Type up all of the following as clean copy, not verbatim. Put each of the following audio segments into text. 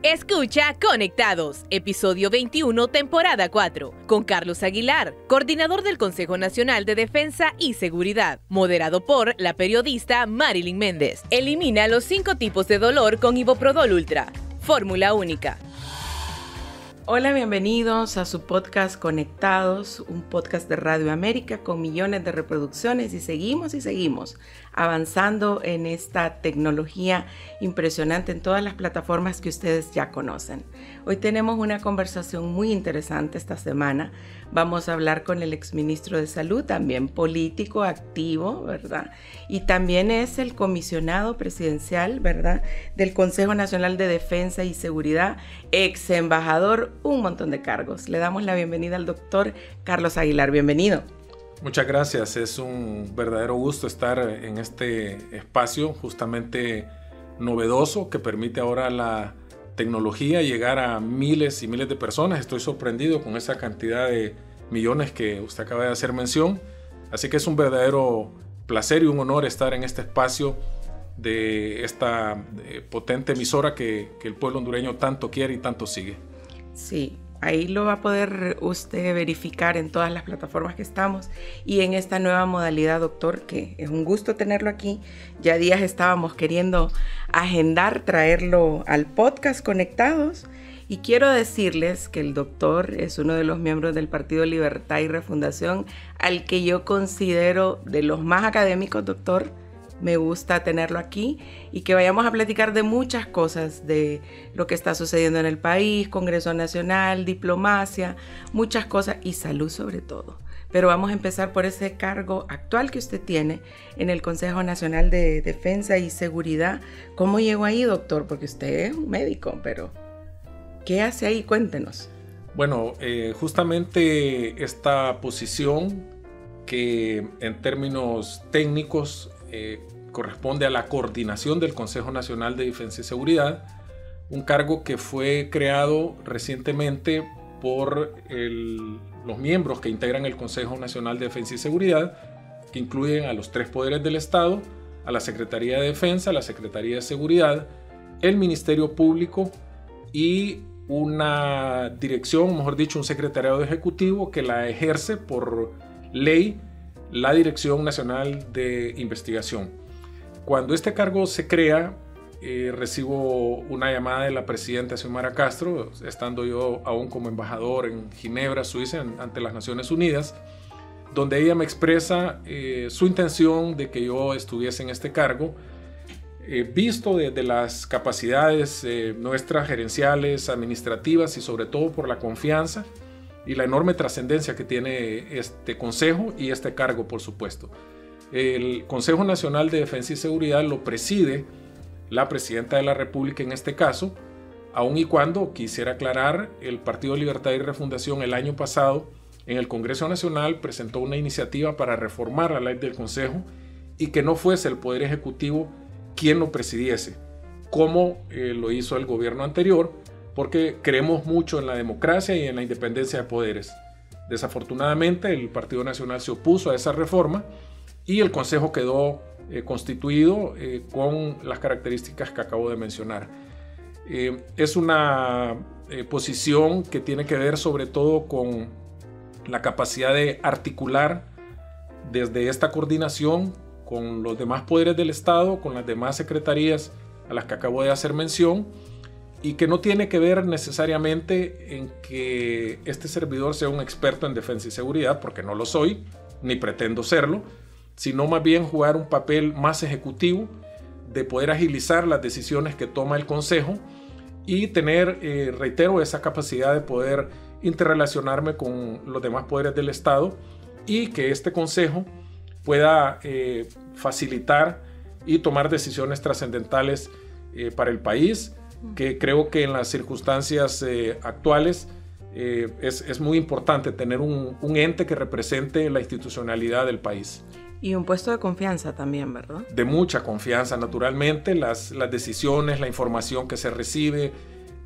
Escucha Conectados, episodio 21, temporada 4, con Carlos Aguilar, coordinador del Consejo Nacional de Defensa y Seguridad, moderado por la periodista Marilyn Méndez. Elimina los 5 tipos de dolor con Iboprodol Ultra, fórmula única. Hola, bienvenidos a su podcast Conectados, un podcast de Radio América con millones de reproducciones y seguimos avanzando en esta tecnología impresionante en todas las plataformas que ustedes ya conocen. Hoy tenemos una conversación muy interesante esta semana. Vamos a hablar con el exministro de Salud, también político, activo, ¿verdad? Y también es el comisionado presidencial, ¿verdad? Del Consejo Nacional de Defensa y Seguridad, ex embajador, un montón de cargos. Le damos la bienvenida al doctor Carlos Aguilar. Bienvenido. Muchas gracias, es un verdadero gusto estar en este espacio justamente novedoso que permite ahora la tecnología llegar a miles y miles de personas. Estoy sorprendido con esa cantidad de millones que usted acaba de hacer mención, así que es un verdadero placer y un honor estar en este espacio de esta potente emisora que el pueblo hondureño tanto quiere y tanto sigue. Sí. Ahí lo va a poder usted verificar en todas las plataformas que estamos y en esta nueva modalidad, doctor, que es un gusto tenerlo aquí. Ya días estábamos queriendo agendar, traerlo al podcast Conectados. Y quiero decirles que el doctor es uno de los miembros del Partido Libertad y Refundación, al que yo considero de los más académicos, doctor. Me gusta tenerlo aquí y que vayamos a platicar de muchas cosas, de lo que está sucediendo en el país, Congreso Nacional, diplomacia, muchas cosas y salud sobre todo. Pero vamos a empezar por ese cargo actual que usted tiene en el Consejo Nacional de Defensa y Seguridad. ¿Cómo llegó ahí, doctor? Porque usted es un médico, pero ¿qué hace ahí? Cuéntenos. Bueno, justamente esta posición que en términos técnicos corresponde a la coordinación del Consejo Nacional de Defensa y Seguridad, un cargo que fue creado recientemente por los miembros que integran el Consejo Nacional de Defensa y Seguridad, que incluyen a los 3 poderes del Estado, a la Secretaría de Defensa, a la Secretaría de Seguridad, el Ministerio Público y una dirección, mejor dicho, un secretariado ejecutivo que la ejerce por ley la Dirección Nacional de Investigación. Cuando este cargo se crea, recibo una llamada de la presidenta Xiomara Castro, estando yo aún como embajador en Ginebra, Suiza, ante las Naciones Unidas, donde ella me expresa su intención de que yo estuviese en este cargo, visto desde las capacidades nuestras gerenciales, administrativas y sobre todo por la confianza y la enorme trascendencia que tiene este consejo y este cargo, por supuesto. El Consejo Nacional de Defensa y Seguridad lo preside la Presidenta de la República en este caso, aun y cuando, quisiera aclarar, el Partido Libertad y Refundación el año pasado en el Congreso Nacional presentó una iniciativa para reformar la ley del Consejo y que no fuese el Poder Ejecutivo quien lo presidiese, como lo hizo el gobierno anterior, porque creemos mucho en la democracia y en la independencia de poderes. Desafortunadamente, el Partido Nacional se opuso a esa reforma y el Consejo quedó constituido con las características que acabo de mencionar. Es una posición que tiene que ver sobre todo con la capacidad de articular desde esta coordinación con los demás poderes del Estado, con las demás secretarías a las que acabo de hacer mención, y que no tiene que ver necesariamente en que este servidor sea un experto en defensa y seguridad, porque no lo soy, ni pretendo serlo, sino más bien jugar un papel más ejecutivo, de poder agilizar las decisiones que toma el Consejo y tener, reitero, esa capacidad de poder interrelacionarme con los demás poderes del Estado y que este Consejo pueda facilitar y tomar decisiones trascendentales para el país, que creo que en las circunstancias actuales es muy importante tener un ente que represente la institucionalidad del país. Y un puesto de confianza también, ¿verdad? De mucha confianza, naturalmente. Las decisiones, la información que se recibe,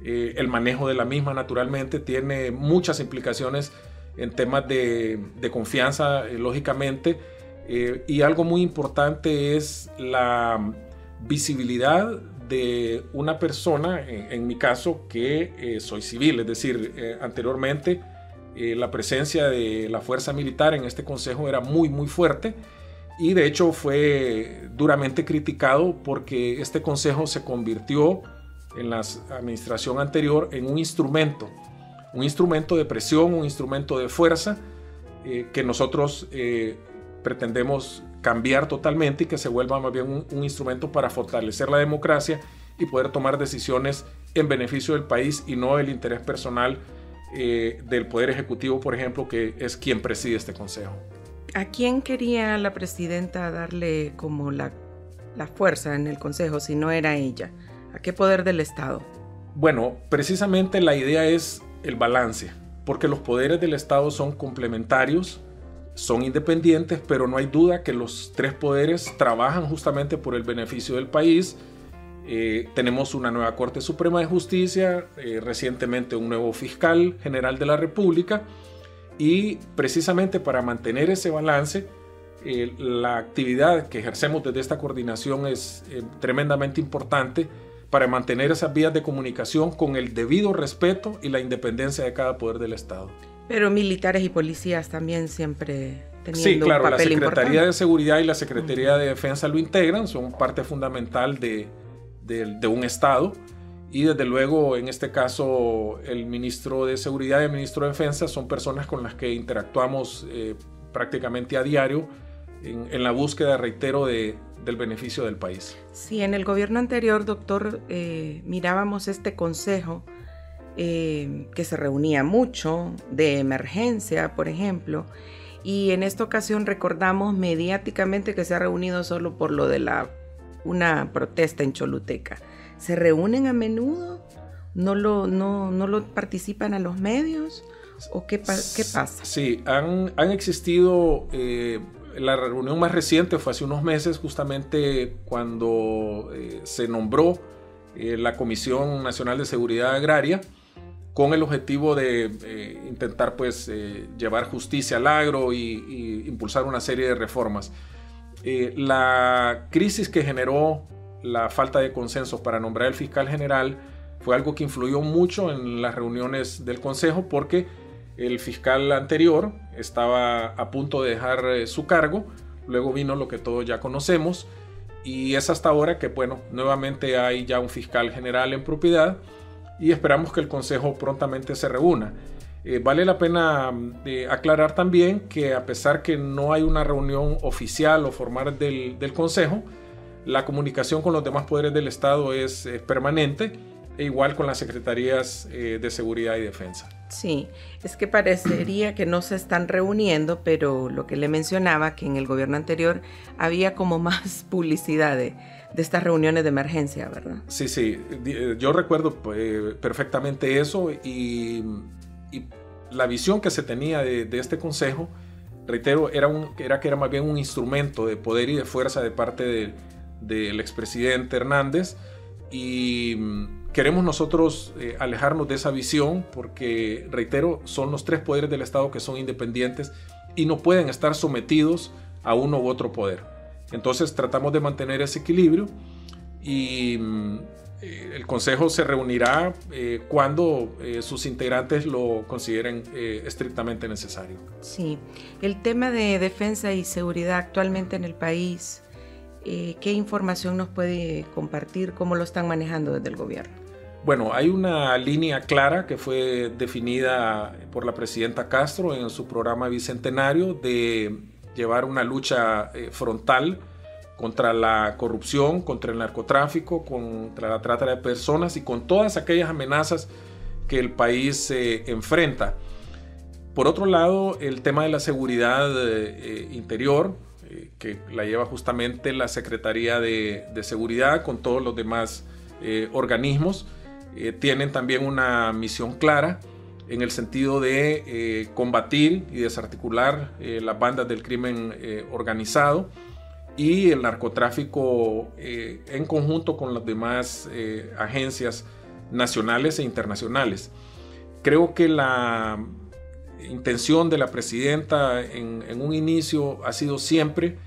el manejo de la misma, naturalmente, tiene muchas implicaciones en temas de confianza, lógicamente. Y algo muy importante es la visibilidad de una persona, en mi caso, que soy civil, es decir, anteriormente la presencia de la fuerza militar en este consejo era muy fuerte, y de hecho fue duramente criticado porque este consejo se convirtió en la administración anterior en un instrumento de presión, un instrumento de fuerza que nosotros pretendemos cambiar totalmente y que se vuelva más bien un instrumento para fortalecer la democracia y poder tomar decisiones en beneficio del país y no el interés personal del Poder Ejecutivo, por ejemplo, que es quien preside este consejo. ¿A quién quería la presidenta darle como la fuerza en el consejo si no era ella? ¿A qué poder del Estado? Bueno, precisamente la idea es el balance, porque los poderes del Estado son complementarios, son independientes, pero no hay duda que los tres poderes trabajan justamente por el beneficio del país. Tenemos una nueva Corte Suprema de Justicia, recientemente un nuevo fiscal general de la República, y precisamente para mantener ese balance, la actividad que ejercemos desde esta coordinación es tremendamente importante para mantener esas vías de comunicación con el debido respeto y la independencia de cada poder del Estado. Pero militares y policías también siempre teniendo sí, claro, un papel la Secretaría importante. de Seguridad y la Secretaría de Defensa lo integran, son parte fundamental de un Estado, y desde luego en este caso el ministro de Seguridad y el ministro de Defensa son personas con las que interactuamos prácticamente a diario en la búsqueda, reitero, del beneficio del país. Sí, en el gobierno anterior, doctor, mirábamos este consejo que se reunía mucho, de emergencia, por ejemplo, y en esta ocasión recordamos mediáticamente que se ha reunido solo por lo de una protesta en Choluteca. ¿Se reúnen a menudo? ¿No lo participan a los medios? ¿O qué pasa? Sí, han existido. La reunión más reciente fue hace unos meses, justamente cuando se nombró la Comisión Nacional de Seguridad Agraria, con el objetivo de intentar pues, llevar justicia al agro y impulsar una serie de reformas. La crisis que generó la falta de consenso para nombrar el fiscal general fue algo que influyó mucho en las reuniones del Consejo, porque el fiscal anterior estaba a punto de dejar su cargo, luego vino lo que todos ya conocemos, y es hasta ahora que, bueno, nuevamente hay ya un fiscal general en propiedad y esperamos que el Consejo prontamente se reúna. Vale la pena aclarar también que a pesar que no hay una reunión oficial o formal del Consejo, la comunicación con los demás poderes del Estado es permanente, e igual con las secretarías de Seguridad y Defensa. Sí, es que parecería que no se están reuniendo, pero lo que le mencionaba, que en el gobierno anterior había como más publicidad de estas reuniones de emergencia, ¿verdad? Sí, yo recuerdo perfectamente eso, y la visión que se tenía de este consejo, reitero, era que era más bien un instrumento de poder y de fuerza de parte del expresidente Hernández, y queremos nosotros alejarnos de esa visión porque, reitero, son los tres poderes del Estado que son independientes y no pueden estar sometidos a uno u otro poder. Entonces tratamos de mantener ese equilibrio, y el Consejo se reunirá cuando sus integrantes lo consideren estrictamente necesario. Sí, el tema de defensa y seguridad actualmente en el país, ¿qué información nos puede compartir? ¿Cómo lo están manejando desde el gobierno? Bueno, hay una línea clara que fue definida por la presidenta Castro en su programa bicentenario de llevar una lucha frontal contra la corrupción, contra el narcotráfico, contra la trata de personas y con todas aquellas amenazas que el país enfrenta. Por otro lado, el tema de la seguridad interior, que la lleva justamente la Secretaría de Seguridad con todos los demás organismos, tienen también una misión clara en el sentido de combatir y desarticular las bandas del crimen organizado y el narcotráfico en conjunto con las demás agencias nacionales e internacionales. Creo que la intención de la presidenta en un inicio ha sido siempre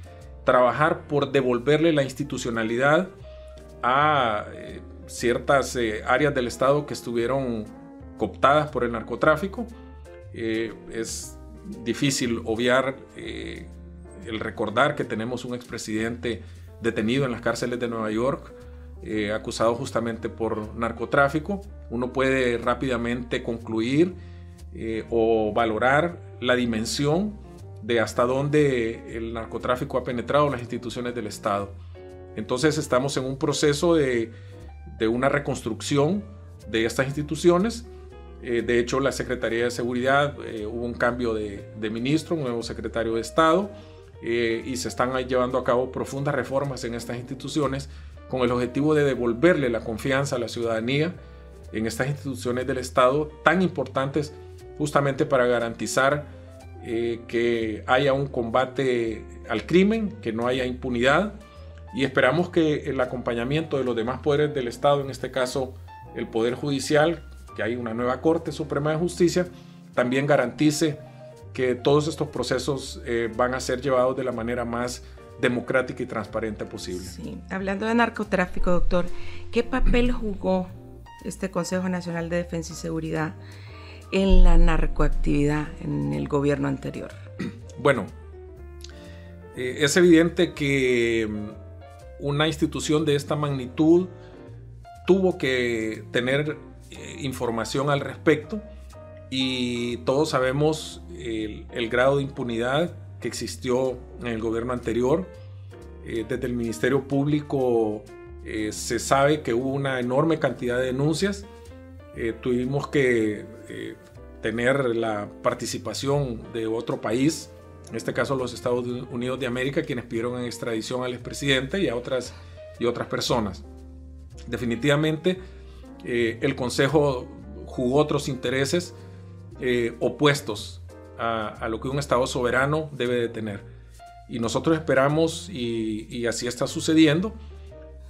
trabajar por devolverle la institucionalidad a ciertas áreas del Estado que estuvieron cooptadas por el narcotráfico. Es difícil obviar el recordar que tenemos un expresidente detenido en las cárceles de Nueva York, acusado justamente por narcotráfico. Uno puede rápidamente concluir o valorar la dimensión de hasta dónde el narcotráfico ha penetrado las instituciones del Estado. Entonces estamos en un proceso de una reconstrucción de estas instituciones. De hecho, la Secretaría de Seguridad hubo un cambio de ministro, un nuevo secretario de Estado, y se están llevando a cabo profundas reformas en estas instituciones con el objetivo de devolverle la confianza a la ciudadanía en estas instituciones del Estado tan importantes justamente para garantizar que haya un combate al crimen, que no haya impunidad, y esperamos que el acompañamiento de los demás poderes del Estado, en este caso el Poder Judicial, que hay una nueva Corte Suprema de Justicia, también garantice que todos estos procesos van a ser llevados de la manera más democrática y transparente posible. Sí. Hablando de narcotráfico, doctor, ¿qué papel jugó este Consejo Nacional de Defensa y Seguridad en la narcoactividad en el gobierno anterior? Bueno, es evidente que una institución de esta magnitud tuvo que tener información al respecto, y todos sabemos el grado de impunidad que existió en el gobierno anterior. Desde el Ministerio Público se sabe que hubo una enorme cantidad de denuncias. Tuvimos que tener la participación de otro país, en este caso los Estados Unidos de América, quienes pidieron en extradición al expresidente y a otras personas. Definitivamente el Consejo jugó otros intereses opuestos a lo que un Estado soberano debe de tener. Y nosotros esperamos, y así está sucediendo,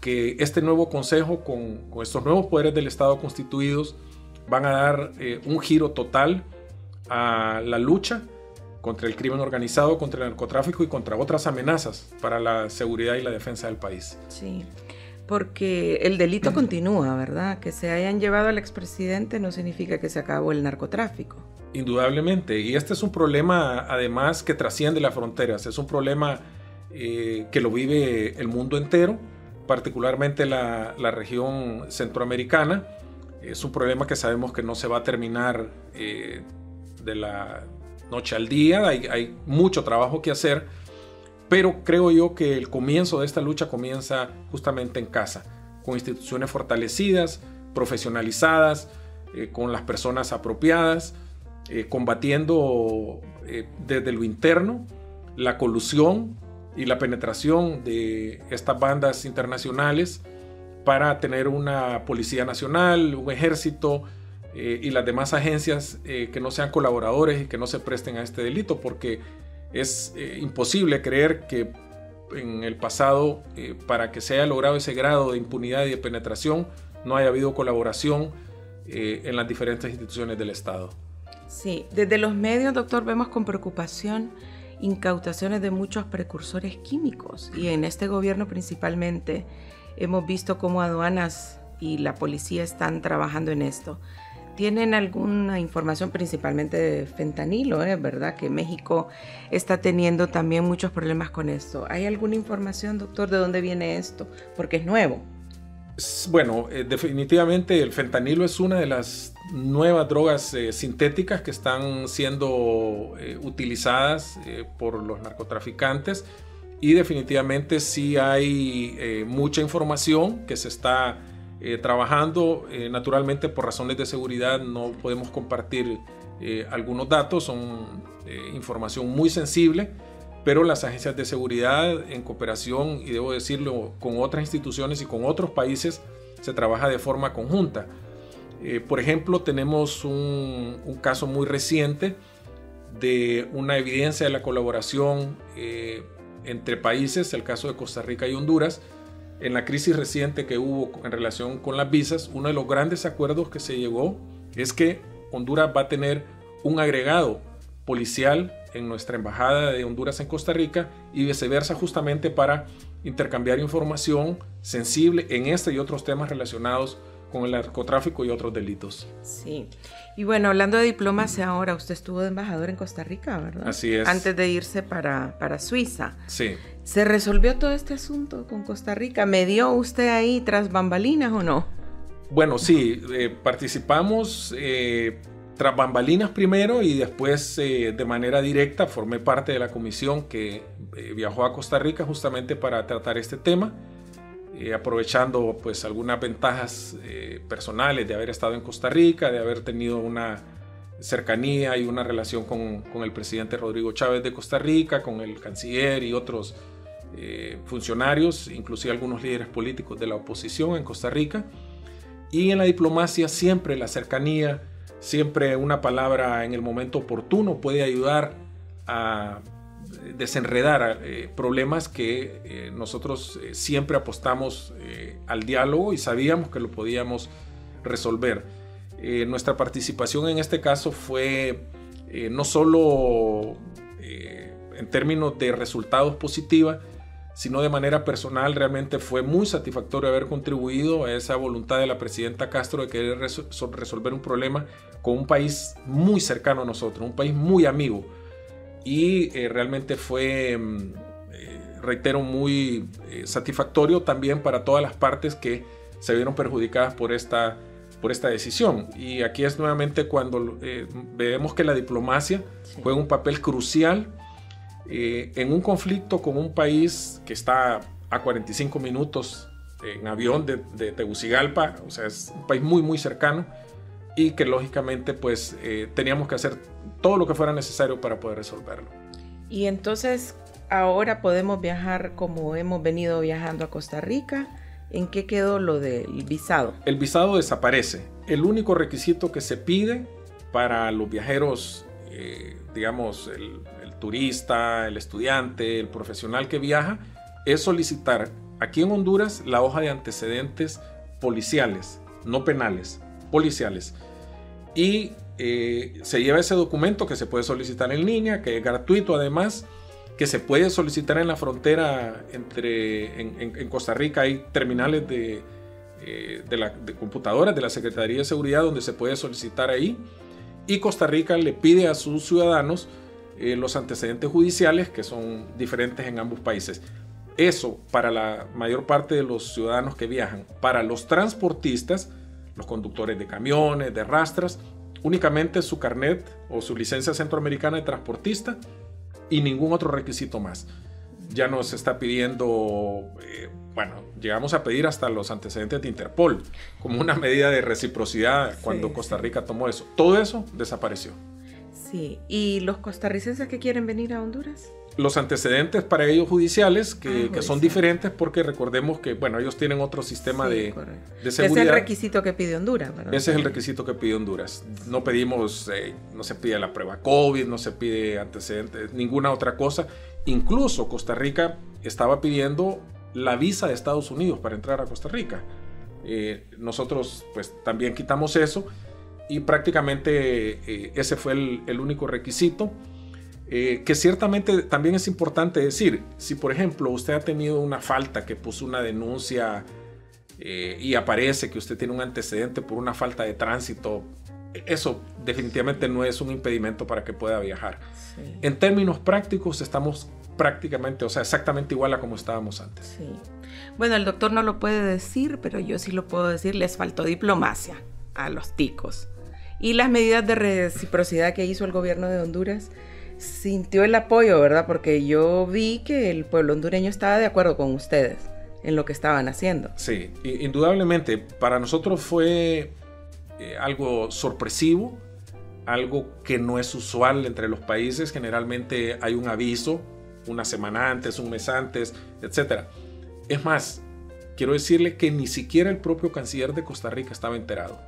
que este nuevo Consejo, con estos nuevos poderes del Estado constituidos, van a dar un giro total a la lucha contra el crimen organizado, contra el narcotráfico y contra otras amenazas para la seguridad y la defensa del país. Sí, porque el delito continúa, ¿verdad? Que se hayan llevado al expresidente no significa que se acabó el narcotráfico. Indudablemente, y este es un problema además que trasciende las fronteras, es un problema que lo vive el mundo entero, particularmente la región centroamericana. Es un problema que sabemos que no se va a terminar de la noche al día, hay mucho trabajo que hacer, pero creo yo que el comienzo de esta lucha comienza justamente en casa, con instituciones fortalecidas, profesionalizadas, con las personas apropiadas, combatiendo desde lo interno la colusión y la penetración de estas bandas internacionales para tener una policía nacional, un ejército y las demás agencias que no sean colaboradores y que no se presten a este delito, porque es imposible creer que en el pasado, para que se haya logrado ese grado de impunidad y de penetración, no haya habido colaboración en las diferentes instituciones del Estado. Sí, desde los medios, doctor, vemos con preocupación incautaciones de muchos precursores químicos, y en este gobierno principalmente hemos visto cómo aduanas y la policía están trabajando en esto. ¿Tienen alguna información principalmente de fentanilo, verdad? Que México está teniendo también muchos problemas con esto. ¿Hay alguna información, doctor, de dónde viene esto? Porque es nuevo. Bueno, definitivamente el fentanilo es una de las nuevas drogas sintéticas que están siendo utilizadas por los narcotraficantes, y definitivamente sí hay mucha información que se está trabajando. Naturalmente, por razones de seguridad no podemos compartir algunos datos, son información muy sensible, pero las agencias de seguridad, en cooperación, y debo decirlo, con otras instituciones y con otros países, se trabaja de forma conjunta. Por ejemplo, tenemos un caso muy reciente de una evidencia de la colaboración entre países, el caso de Costa Rica y Honduras. En la crisis reciente que hubo en relación con las visas, uno de los grandes acuerdos que se llegó es que Honduras va a tener un agregado policial en nuestra embajada de Honduras en Costa Rica, y viceversa, justamente para intercambiar información sensible en este y otros temas relacionados con el narcotráfico y otros delitos. Sí. Y bueno, hablando de diplomacia ahora, usted estuvo de embajador en Costa Rica, ¿verdad? Así es. Antes de irse para Suiza. Sí. ¿Se resolvió todo este asunto con Costa Rica? ¿Me dio usted ahí tras bambalinas o no? Bueno, sí, participamos tras bambalinas primero y después de manera directa formé parte de la comisión que viajó a Costa Rica justamente para tratar este tema. Aprovechando pues algunas ventajas personales de haber estado en Costa Rica, de haber tenido una cercanía y una relación con el presidente Rodrigo Chávez de Costa Rica, con el canciller y otros funcionarios, inclusive algunos líderes políticos de la oposición en Costa Rica. Y en la diplomacia siempre la cercanía, siempre una palabra en el momento oportuno puede ayudar a desenredar problemas que nosotros siempre apostamos al diálogo y sabíamos que lo podíamos resolver. Nuestra participación en este caso fue no solo en términos de resultados positiva, sino de manera personal. Realmente fue muy satisfactorio haber contribuido a esa voluntad de la presidenta Castro de querer resolver un problema con un país muy cercano a nosotros, un país muy amigo. Y realmente fue, reitero, muy satisfactorio también para todas las partes que se vieron perjudicadas por esta decisión. Y aquí es nuevamente cuando vemos que la diplomacia juega un papel crucial en un conflicto con un país que está a 45 minutos en avión de Tegucigalpa, o sea, es un país muy muy cercano, y que lógicamente pues teníamos que hacer todo lo que fuera necesario para poder resolverlo. Y entonces ahora podemos viajar como hemos venido viajando a Costa Rica. ¿En qué quedó lo del visado? El visado desaparece. El único requisito que se pide para los viajeros, digamos el turista, el estudiante, el profesional que viaja, es solicitar aquí en Honduras la hoja de antecedentes policiales, no penales, policiales. Y se lleva ese documento que se puede solicitar en línea, que es gratuito además, que se puede solicitar en la frontera en Costa Rica. Hay terminales de computadoras de la Secretaría de Seguridad donde se puede solicitar ahí, y Costa Rica le pide a sus ciudadanos los antecedentes judiciales, que son diferentes en ambos países. Eso para la mayor parte de los ciudadanos que viajan. Para los transportistas, los conductores de camiones, de rastras, únicamente su carnet o su licencia centroamericana de transportista y ningún otro requisito más. Ya nos está pidiendo, llegamos a pedir hasta los antecedentes de Interpol, como una medida de reciprocidad cuando Costa Rica tomó eso. Todo eso desapareció. Sí, ¿y los costarricenses que quieren venir a Honduras? Los antecedentes para ellos judiciales, que son diferentes, porque recordemos que ellos tienen otro sistema de seguridad. Ese es el requisito que pide Honduras, ¿verdad? Ese es el requisito que pide Honduras. No pedimos, no se pide la prueba COVID, no se pide antecedentes, ninguna otra cosa. Incluso Costa Rica estaba pidiendo la visa de Estados Unidos para entrar a Costa Rica. Nosotros pues también quitamos eso y prácticamente ese fue el único requisito. Que ciertamente también es importante decir, si por ejemplo usted ha tenido una falta, que puso una denuncia y aparece que usted tiene un antecedente por una falta de tránsito, eso definitivamente no es un impedimento para que pueda viajar. Sí. En términos prácticos estamos prácticamente, exactamente igual a como estábamos antes. Sí. Bueno, el doctor no lo puede decir, pero yo sí lo puedo decir, les faltó diplomacia a los ticos. Y las medidas de reciprocidad que hizo el gobierno de Honduras, sintió el apoyo, ¿verdad? Porque yo vi que el pueblo hondureño estaba de acuerdo con ustedes en lo que estaban haciendo. Sí, indudablemente. Para nosotros fue algo sorpresivo, algo que no es usual entre los países. Generalmente hay un aviso una semana antes, un mes antes, etc. Es más, quiero decirle que ni siquiera el propio canciller de Costa Rica estaba enterado.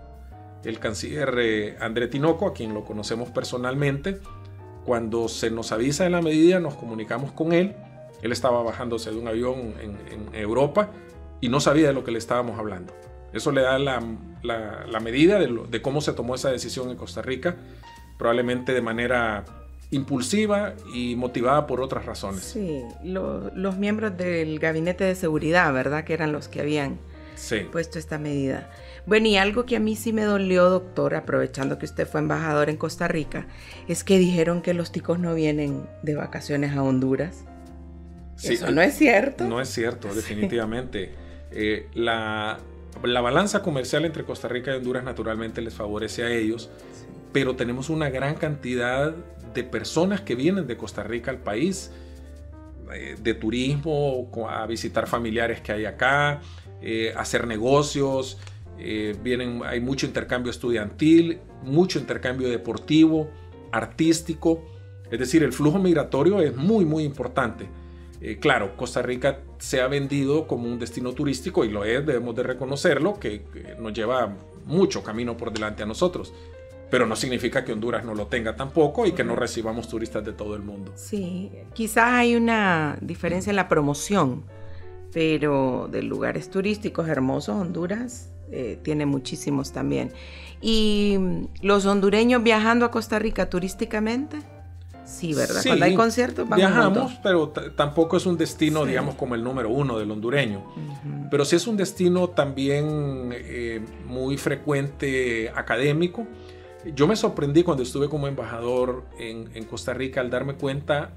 El canciller André Tinoco, a quien lo conocemos personalmente, cuando se nos avisa de la medida, nos comunicamos con él. Él estaba bajándose de un avión en Europa y no sabía de lo que le estábamos hablando. Eso le da la medida de cómo se tomó esa decisión en Costa Rica, probablemente de manera impulsiva y motivada por otras razones. Sí, los miembros del Gabinete de Seguridad, ¿verdad? Que eran los que habían puesto esta medida. Bueno, y algo que a mí sí me dolió, doctor, aprovechando que usted fue embajador en Costa Rica, es que dijeron que los ticos no vienen de vacaciones a Honduras. Sí, eso no es cierto. No es cierto, definitivamente. La balanza comercial entre Costa Rica y Honduras naturalmente les favorece a ellos, pero tenemos una gran cantidad de personas que vienen de Costa Rica al país, de turismo, a visitar familiares que hay acá, hacer negocios, hay mucho intercambio estudiantil, mucho intercambio deportivo, artístico, es decir, el flujo migratorio es muy, muy importante. Claro, Costa Rica se ha vendido como un destino turístico y lo es, debemos de reconocerlo, que nos lleva mucho camino por delante a nosotros. Pero no significa que Honduras no lo tenga tampoco y que no recibamos turistas de todo el mundo. Sí, quizás hay una diferencia en la promoción, pero de lugares turísticos hermosos, Honduras tiene muchísimos también. ¿Y los hondureños viajando a Costa Rica turísticamente? Sí, ¿verdad? Sí, cuando hay conciertos viajamos, pero tampoco es un destino, digamos, como el número 1 del hondureño. Pero sí es un destino también muy frecuente académico. Yo me sorprendí cuando estuve como embajador en Costa Rica al darme cuenta,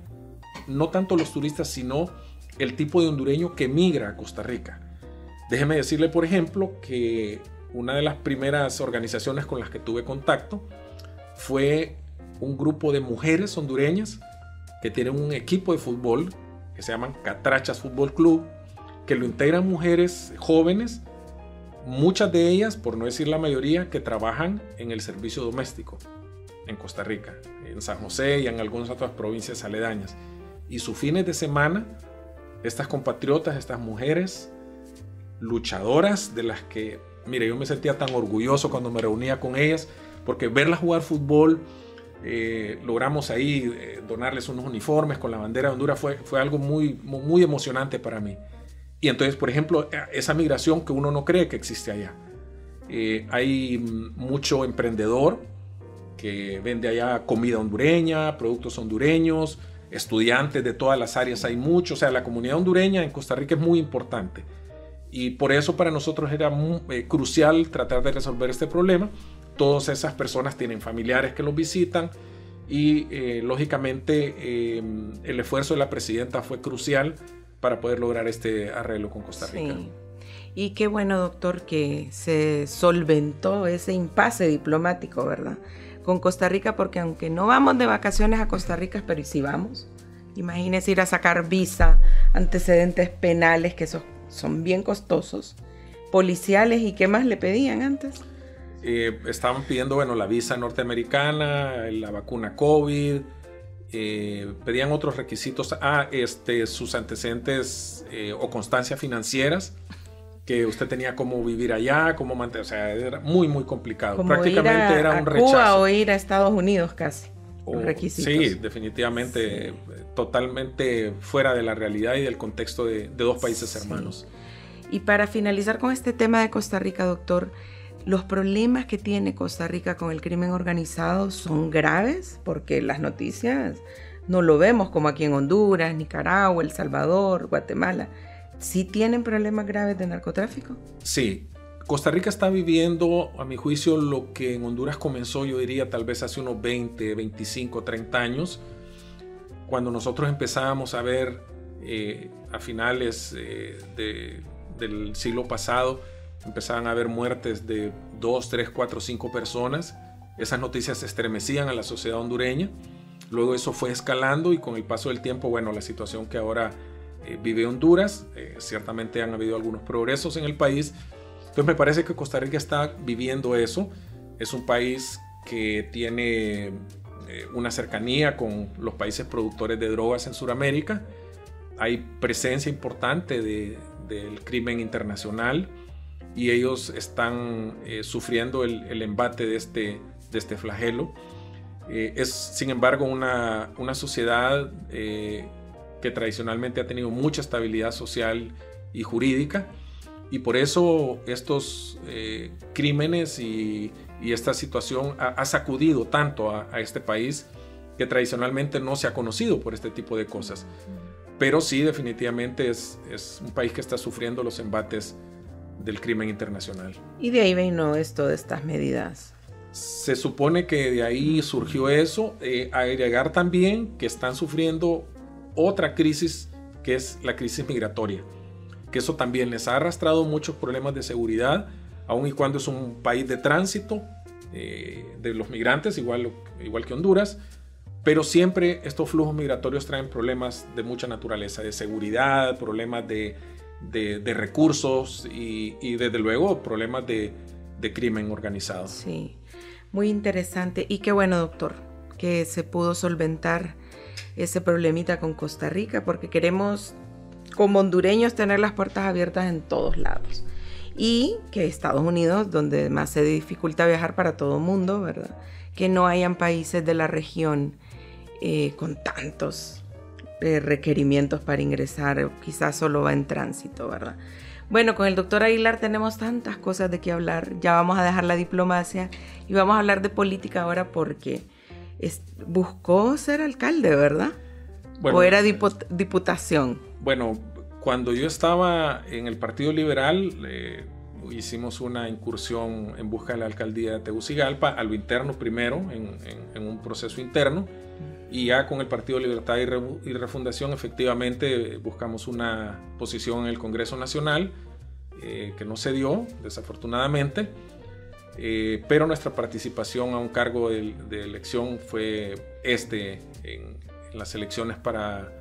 no tanto los turistas, sino el tipo de hondureño que migra a Costa Rica. Déjeme decirle, por ejemplo, que una de las primeras organizaciones con las que tuve contacto fue un grupo de mujeres hondureñas que tienen un equipo de fútbol que se llaman Catrachas Fútbol Club, que lo integran mujeres jóvenes, muchas de ellas, por no decir la mayoría, que trabajan en el servicio doméstico en Costa Rica, en San José y en algunas otras provincias aledañas. Y sus fines de semana, estas compatriotas, estas mujeres luchadoras de las que, mire, yo me sentía tan orgulloso cuando me reunía con ellas, porque verlas jugar fútbol, logramos ahí donarles unos uniformes con la bandera de Honduras, fue algo muy, muy emocionante para mí. Y entonces, por ejemplo, esa migración que uno no cree que existe allá. Hay mucho emprendedor que vende allá comida hondureña, productos hondureños, estudiantes de todas las áreas hay mucho. O sea, la comunidad hondureña en Costa Rica es muy importante. Y por eso para nosotros era crucial tratar de resolver este problema. Todas esas personas tienen familiares que los visitan y lógicamente el esfuerzo de la presidenta fue crucial para poder lograr este arreglo con Costa Rica. Sí. Y qué bueno, doctor, que se solventó ese impasse diplomático, ¿verdad? Con Costa Rica, porque aunque no vamos de vacaciones a Costa Rica, pero ¿y si vamos? Imagínese ir a sacar visa, antecedentes penales, que son bien costosos, policiales, ¿y qué más le pedían antes? Estaban pidiendo, bueno, la visa norteamericana, la vacuna COVID, pedían otros requisitos, sus antecedentes o constancias financieras, que usted tenía cómo vivir allá, cómo mantener, o sea, era muy, muy complicado. Como prácticamente ir era un Cuba rechazo. O ir a Estados Unidos casi, los requisitos. Sí, definitivamente, totalmente fuera de la realidad y del contexto de dos países hermanos. Y para finalizar con este tema de Costa Rica, doctor, los problemas que tiene Costa Rica con el crimen organizado son graves, porque las noticias no lo vemos como aquí en Honduras, Nicaragua, El Salvador, Guatemala. ¿Sí tienen problemas graves de narcotráfico? Sí. Costa Rica está viviendo, a mi juicio, lo que en Honduras comenzó, yo diría, tal vez hace unos 20, 25, 30 años, cuando nosotros empezábamos a ver a finales del siglo pasado, empezaban a haber muertes de 2, 3, 4, 5 personas. Esas noticias estremecían a la sociedad hondureña. Luego eso fue escalando y con el paso del tiempo, bueno, la situación que ahora vive Honduras, ciertamente han habido algunos progresos en el país. Entonces me parece que Costa Rica está viviendo eso. Es un país que tiene una cercanía con los países productores de drogas en Sudamérica. Hay presencia importante del crimen internacional y ellos están sufriendo el embate de este flagelo. Es, sin embargo, una sociedad que tradicionalmente ha tenido mucha estabilidad social y jurídica, y por eso estos crímenes y esta situación ha sacudido tanto a este país que tradicionalmente no se ha conocido por este tipo de cosas. Pero sí, definitivamente es un país que está sufriendo los embates del crimen internacional. Y de ahí vino esto de estas medidas. Se supone que de ahí surgió eso. Agregar también que están sufriendo otra crisis, que es la crisis migratoria, que eso también les ha arrastrado muchos problemas de seguridad, aun y cuando es un país de tránsito de los migrantes, igual que Honduras, pero siempre estos flujos migratorios traen problemas de mucha naturaleza, de seguridad, problemas de recursos y desde luego problemas de crimen organizado. Sí, muy interesante. Y qué bueno, doctor, que se pudo solventar ese problemita con Costa Rica, porque queremos, como hondureños, tener las puertas abiertas en todos lados. Y que Estados Unidos, donde más se dificulta viajar para todo el mundo, ¿verdad? Que no hayan países de la región con tantos requerimientos para ingresar, quizás solo va en tránsito, ¿verdad? Bueno, con el doctor Aguilar tenemos tantas cosas de qué hablar. Ya vamos a dejar la diplomacia y vamos a hablar de política ahora, porque buscó ser alcalde, ¿verdad? Bueno, ¿o era diputación? Bueno, cuando yo estaba en el Partido Liberal, hicimos una incursión en busca de la alcaldía de Tegucigalpa, a lo interno primero, en un proceso interno, y ya con el Partido Libertad y Refundación efectivamente buscamos una posición en el Congreso Nacional, que no se dio, desafortunadamente, pero nuestra participación a un cargo de elección fue en las elecciones para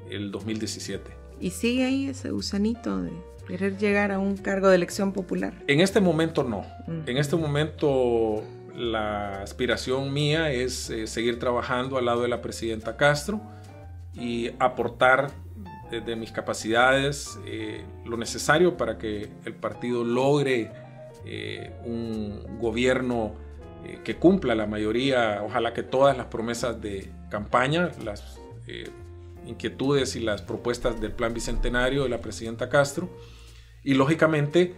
el 2017. ¿Y sigue ahí ese gusanito de querer llegar a un cargo de elección popular? En este momento no. En este momento la aspiración mía es seguir trabajando al lado de la presidenta Castro y aportar desde mis capacidades lo necesario para que el partido logre un gobierno que cumpla la mayoría, ojalá que todas las promesas de campaña, las inquietudes y las propuestas del Plan Bicentenario de la presidenta Castro, y lógicamente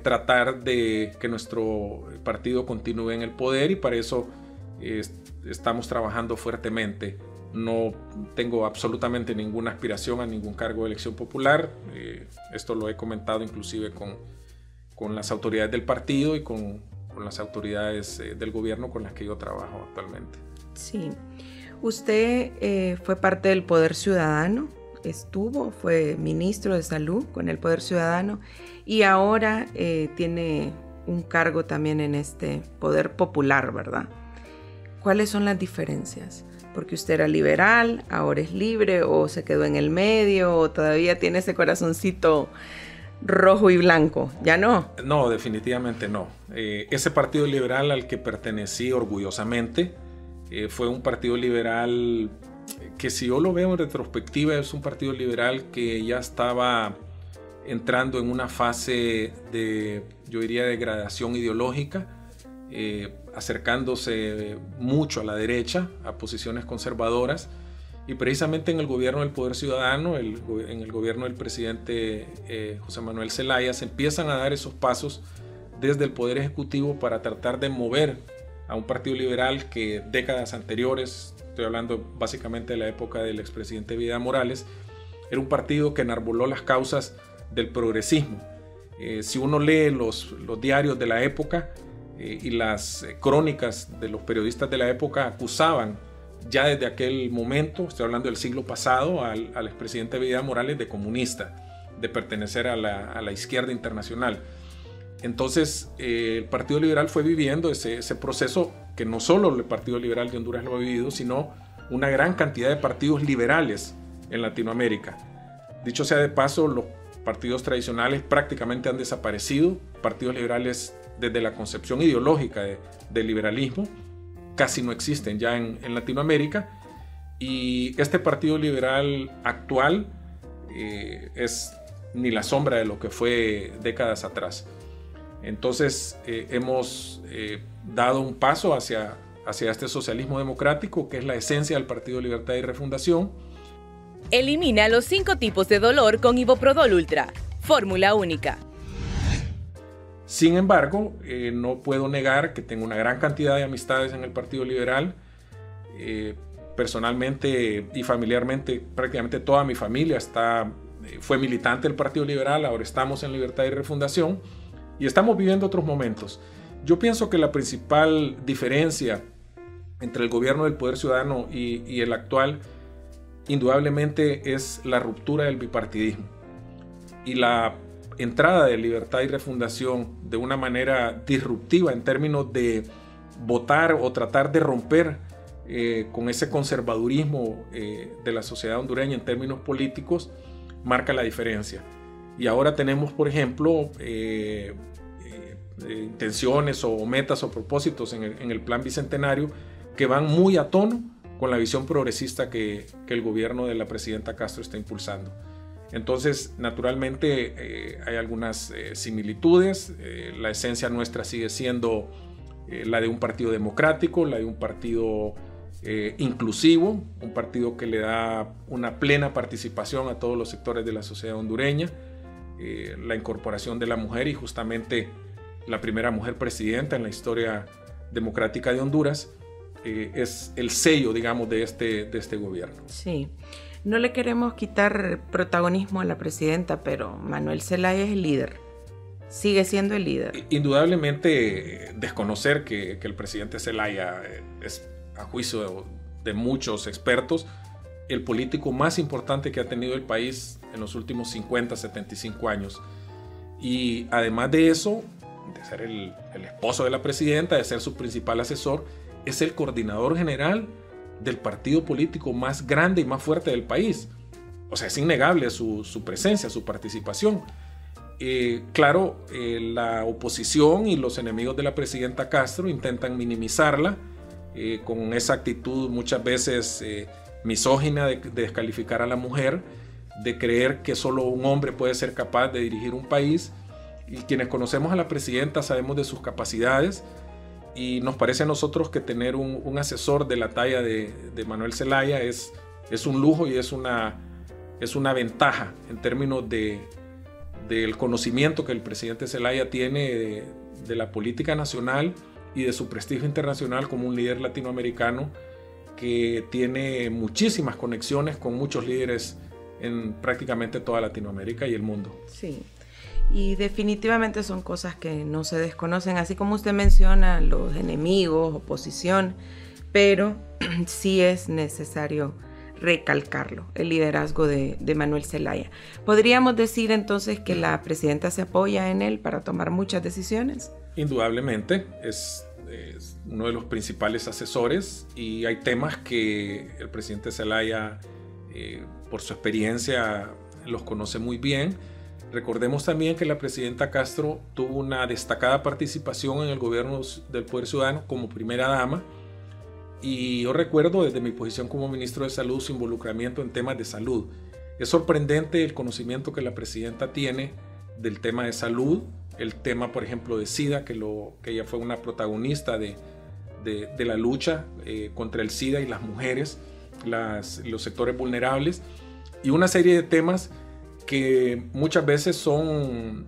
tratar de que nuestro partido continúe en el poder, y para eso estamos trabajando fuertemente. No tengo absolutamente ninguna aspiración a ningún cargo de elección popular. Esto lo he comentado inclusive con las autoridades del partido y con las autoridades del gobierno con las que yo trabajo actualmente. Sí. Usted fue parte del Poder Ciudadano, fue ministro de Salud con el Poder Ciudadano, y ahora tiene un cargo también en este Poder Popular, ¿verdad? ¿Cuáles son las diferencias? Porque usted era liberal, ahora es libre, o se quedó en el medio, o todavía tiene ese corazoncito rojo y blanco. ¿Ya no? No, definitivamente no. Ese partido liberal al que pertenecí orgullosamente fue un partido liberal que, si yo lo veo en retrospectiva, es un partido liberal que ya estaba entrando en una fase de, yo diría, degradación ideológica, acercándose mucho a la derecha, a posiciones conservadoras, y precisamente en el gobierno del Poder Ciudadano, en el gobierno del presidente José Manuel Zelaya, se empiezan a dar esos pasos desde el Poder Ejecutivo para tratar de mover a un partido liberal que décadas anteriores, estoy hablando básicamente de la época del expresidente Vidal Morales, era un partido que enarboló las causas del progresismo. Si uno lee los diarios de la época y las crónicas de los periodistas de la época, acusaban ya desde aquel momento, estoy hablando del siglo pasado, al expresidente Vidal Morales de comunista, de pertenecer a la izquierda internacional. Entonces el Partido Liberal fue viviendo ese proceso que no solo el Partido Liberal de Honduras lo ha vivido, sino una gran cantidad de partidos liberales en Latinoamérica. Dicho sea de paso, los partidos tradicionales prácticamente han desaparecido. Partidos liberales, desde la concepción ideológica del liberalismo, casi no existen ya en Latinoamérica, y este Partido Liberal actual es ni la sombra de lo que fue décadas atrás. Entonces hemos dado un paso hacia este socialismo democrático, que es la esencia del Partido Libertad y Refundación. Elimina los 5 tipos de dolor con Iboprodol Ultra, fórmula única. Sin embargo, no puedo negar que tengo una gran cantidad de amistades en el Partido Liberal, Personalmente y familiarmente, prácticamente toda mi familia fue militante del Partido Liberal, ahora estamos en Libertad y Refundación y estamos viviendo otros momentos. Yo pienso que la principal diferencia entre el gobierno del Poder Ciudadano y el actual, indudablemente, es la ruptura del bipartidismo y la entrada de Libertad y Refundación de una manera disruptiva en términos de votar o tratar de romper con ese conservadurismo de la sociedad hondureña en términos políticos, marca la diferencia. Y ahora tenemos, por ejemplo, intenciones o metas o propósitos en el Plan Bicentenario que van muy a tono con la visión progresista que el gobierno de la presidenta Castro está impulsando. Entonces, naturalmente, hay algunas similitudes. La esencia nuestra sigue siendo la de un partido democrático, la de un partido inclusivo, un partido que le da una plena participación a todos los sectores de la sociedad hondureña, la incorporación de la mujer y justamente la primera mujer presidenta en la historia democrática de Honduras, es el sello, digamos, de este gobierno. Sí, no le queremos quitar protagonismo a la presidenta, pero Manuel Zelaya es el líder, sigue siendo el líder. Indudablemente, desconocer que el presidente Zelaya es, a juicio de muchos expertos, el político más importante que ha tenido el país en los últimos 50, 75 años. Y además de eso, de ser el esposo de la presidenta, de ser su principal asesor, es el coordinador general del partido político más grande y más fuerte del país. O sea, es innegable su presencia, su participación. Claro, la oposición y los enemigos de la presidenta Castro intentan minimizarla con esa actitud muchas veces misógina de descalificar a la mujer, de creer que solo un hombre puede ser capaz de dirigir un país. Y quienes conocemos a la presidenta sabemos de sus capacidades y nos parece a nosotros que tener un asesor de la talla de Manuel Zelaya es un lujo y es una ventaja en términos del conocimiento que el presidente Zelaya tiene de la política nacional y de su prestigio internacional como un líder latinoamericano que tiene muchísimas conexiones con muchos líderes en prácticamente toda Latinoamérica y el mundo. Sí, y definitivamente son cosas que no se desconocen, así como usted menciona los enemigos, oposición, pero sí es necesario recalcarlo, el liderazgo de Manuel Zelaya. ¿Podríamos decir entonces que la presidenta se apoya en él para tomar muchas decisiones? Indudablemente, es uno de los principales asesores y hay temas que el presidente Zelaya, por su experiencia, los conoce muy bien. Recordemos también que la presidenta Castro tuvo una destacada participación en el gobierno del Poder Ciudadano como primera dama y yo recuerdo desde mi posición como ministro de Salud su involucramiento en temas de salud. Es sorprendente el conocimiento que la presidenta tiene del tema de salud, el tema, por ejemplo, de SIDA, que ella fue una protagonista de la lucha contra el SIDA y las mujeres, los sectores vulnerables, y una serie de temas que muchas veces son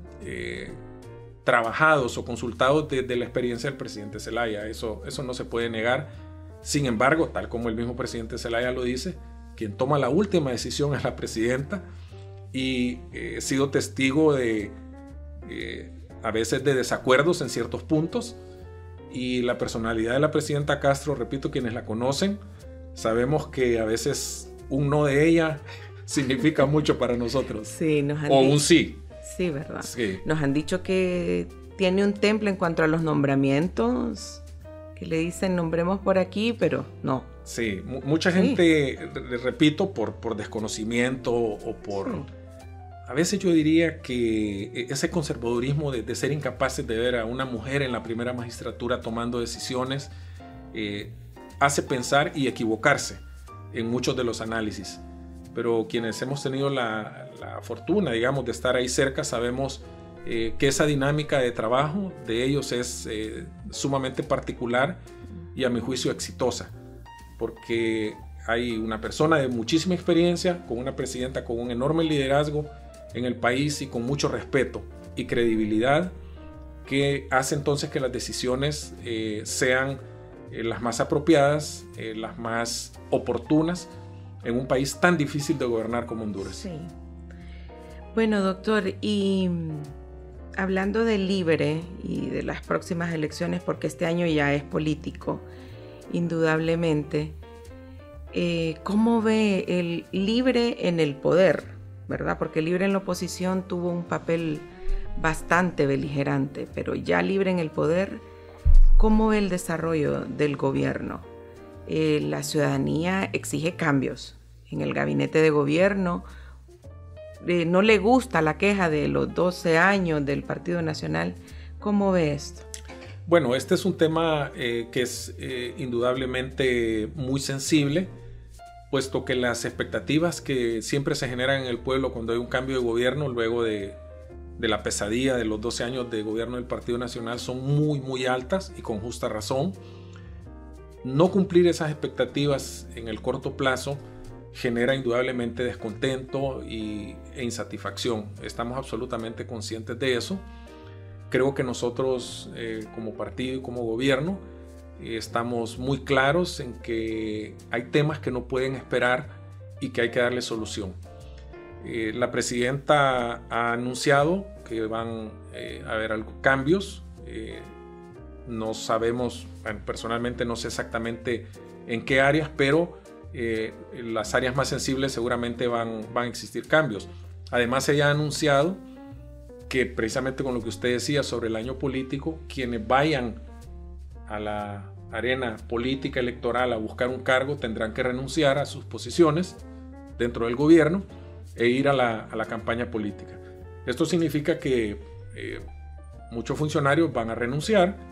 trabajados o consultados desde la experiencia del presidente Zelaya. Eso no se puede negar. Sin embargo, tal como el mismo presidente Zelaya lo dice, quien toma la última decisión es la presidenta, y he sido testigo de a veces de desacuerdos en ciertos puntos, y la personalidad de la presidenta Castro, repito, quienes la conocen, sabemos que a veces un no de ella significa mucho para nosotros. Sí, un sí. Sí, ¿verdad? Sí. Nos han dicho que tiene un temple en cuanto a los nombramientos, que le dicen nombremos por aquí, pero no. Sí, mucha gente, repito, por desconocimiento o por... Sí. A veces yo diría que ese conservadurismo de ser incapaces de ver a una mujer en la primera magistratura tomando decisiones hace pensar y equivocarse en muchos de los análisis. Pero quienes hemos tenido la fortuna, digamos, de estar ahí cerca, sabemos que esa dinámica de trabajo de ellos es sumamente particular y a mi juicio exitosa, porque hay una persona de muchísima experiencia, con una presidenta con un enorme liderazgo en el país y con mucho respeto y credibilidad, que hace entonces que las decisiones sean las más apropiadas, las más oportunas en un país tan difícil de gobernar como Honduras. Sí. Bueno, doctor, y hablando del LIBRE y de las próximas elecciones, porque este año ya es político, indudablemente, ¿cómo ve el LIBRE en el poder, verdad? Porque el LIBRE en la oposición tuvo un papel bastante beligerante, pero ya LIBRE en el poder, ¿cómo ve el desarrollo del gobierno? La ciudadanía exige cambios en el gabinete de gobierno. No le gusta la queja de los 12 años del Partido Nacional. ¿Cómo ve esto? Bueno, este es un tema que es indudablemente muy sensible, puesto que las expectativas que siempre se generan en el pueblo cuando hay un cambio de gobierno, luego de la pesadilla de los 12 años de gobierno del Partido Nacional, son muy, muy altas y con justa razón. No cumplir esas expectativas en el corto plazo genera indudablemente descontento e insatisfacción. Estamos absolutamente conscientes de eso. Creo que nosotros como partido y como gobierno estamos muy claros en que hay temas que no pueden esperar y que hay que darle solución. La presidenta ha anunciado que van a haber cambios. No sabemos, bueno, personalmente no sé exactamente en qué áreas, pero las áreas más sensibles seguramente van a existir cambios. Además, ella ha anunciado que precisamente con lo que usted decía sobre el año político, quienes vayan a la arena política electoral a buscar un cargo tendrán que renunciar a sus posiciones dentro del gobierno e ir a la campaña política. Esto significa que muchos funcionarios van a renunciar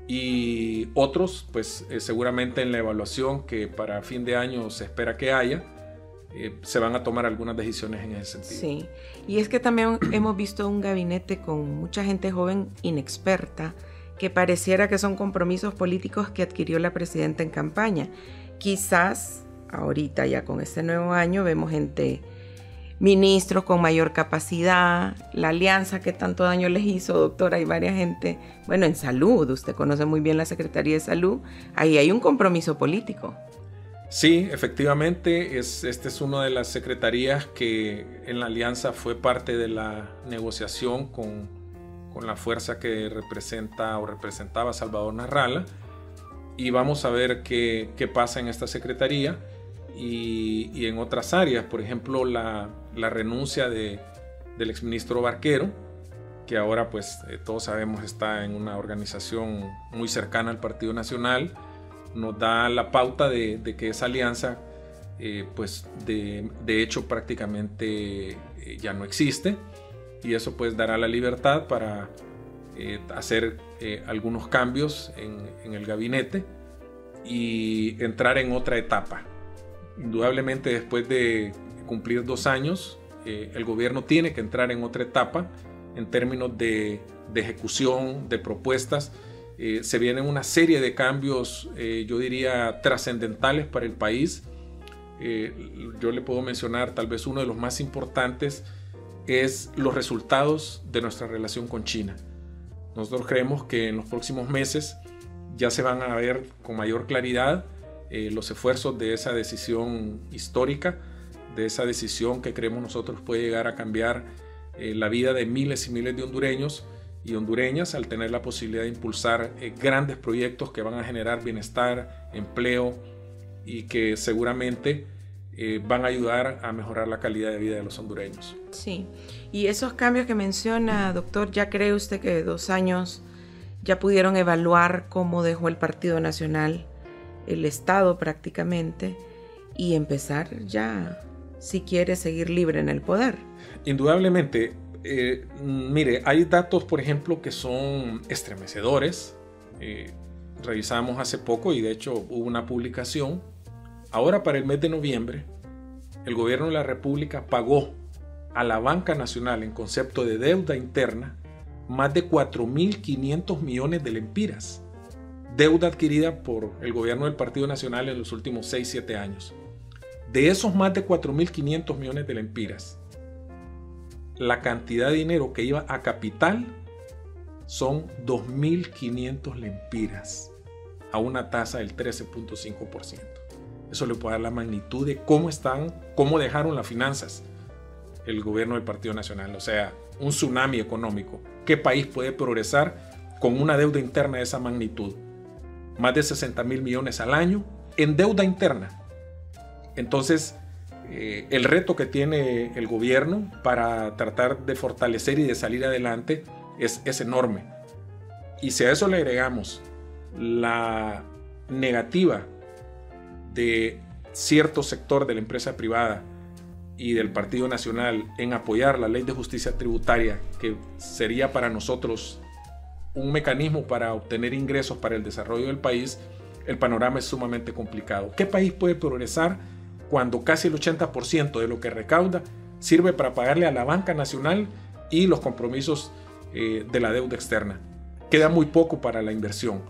y otros, pues seguramente en la evaluación que para fin de año se espera que haya, se van a tomar algunas decisiones en ese sentido. Sí, y es que también hemos visto un gabinete con mucha gente joven inexperta, que pareciera que son compromisos políticos que adquirió la presidenta en campaña. Quizás ahorita ya con este nuevo año vemos ministros con mayor capacidad, la alianza que tanto daño les hizo, doctora, hay varias gente, bueno, en salud, usted conoce muy bien la Secretaría de Salud, ahí hay un compromiso político. Sí, efectivamente, esta es una de las secretarías que en la alianza fue parte de la negociación con la fuerza que representa o representaba Salvador Narrala, y vamos a ver qué pasa en esta secretaría y en otras áreas. Por ejemplo, la renuncia del exministro Barquero, que ahora pues todos sabemos está en una organización muy cercana al Partido Nacional, nos da la pauta de que esa alianza pues de hecho prácticamente ya no existe, y eso pues dará la libertad para hacer algunos cambios en el gabinete y entrar en otra etapa. Indudablemente después de cumplir 2 años el gobierno tiene que entrar en otra etapa en términos de ejecución, de propuestas. Se vienen una serie de cambios, yo diría, trascendentales para el país. Yo le puedo mencionar tal vez uno de los más importantes es los resultados de nuestra relación con China. Nosotros creemos que en los próximos meses ya se van a ver con mayor claridad los esfuerzos de esa decisión histórica, de esa decisión que creemos nosotros puede llegar a cambiar la vida de miles y miles de hondureños y hondureñas al tener la posibilidad de impulsar grandes proyectos que van a generar bienestar, empleo y que seguramente van a ayudar a mejorar la calidad de vida de los hondureños. Sí, y esos cambios que menciona, doctor, ¿ya cree usted que de 2 años ya pudieron evaluar cómo dejó el Partido Nacional el Estado prácticamente y empezar ya, si quiere, seguir libre en el poder? Indudablemente. Mire, hay datos, por ejemplo, que son estremecedores. Revisamos hace poco y de hecho hubo una publicación. Ahora para el mes de noviembre, el gobierno de la República pagó a la banca nacional en concepto de deuda interna más de 4.500 millones de lempiras. Deuda adquirida por el gobierno del Partido Nacional en los últimos 6-7 años. De esos más de 4.500 millones de lempiras, la cantidad de dinero que iba a capital son 2.500 lempiras. a una tasa del 13.5%. Eso le puede dar la magnitud de cómo dejaron las finanzas el gobierno del Partido Nacional. O sea, un tsunami económico. ¿Qué país puede progresar con una deuda interna de esa magnitud? Más de 60,000 millones al año en deuda interna. Entonces, el reto que tiene el gobierno para tratar de fortalecer y de salir adelante es enorme. Y si a eso le agregamos la negativa de cierto sector de la empresa privada y del Partido Nacional en apoyar la ley de justicia tributaria, que sería para nosotros un mecanismo para obtener ingresos para el desarrollo del país, el panorama es sumamente complicado. ¿Qué país puede progresar cuando casi el 80% de lo que recauda sirve para pagarle a la banca nacional y los compromisos de la deuda externa? Queda muy poco para la inversión.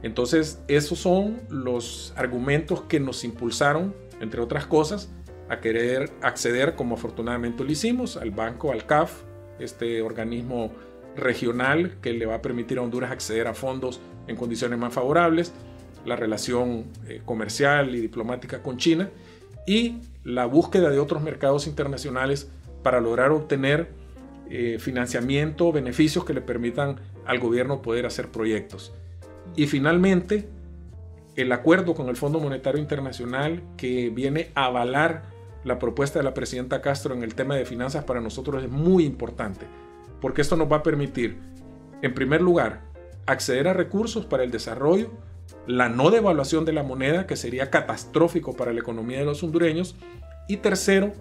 Entonces, esos son los argumentos que nos impulsaron, entre otras cosas, a querer acceder, como afortunadamente lo hicimos, al banco, al CAF, este organismo regional que le va a permitir a Honduras acceder a fondos en condiciones más favorables, la relación comercial y diplomática con China y la búsqueda de otros mercados internacionales para lograr obtener financiamiento, beneficios que le permitan al gobierno poder hacer proyectos. Y finalmente, el acuerdo con el Fondo Monetario Internacional, que viene a avalar la propuesta de la presidenta Castro en el tema de finanzas, para nosotros es muy importante, porque esto nos va a permitir, en primer lugar, acceder a recursos para el desarrollo, la no devaluación de la moneda, que sería catastrófico para la economía de los hondureños, y tercero,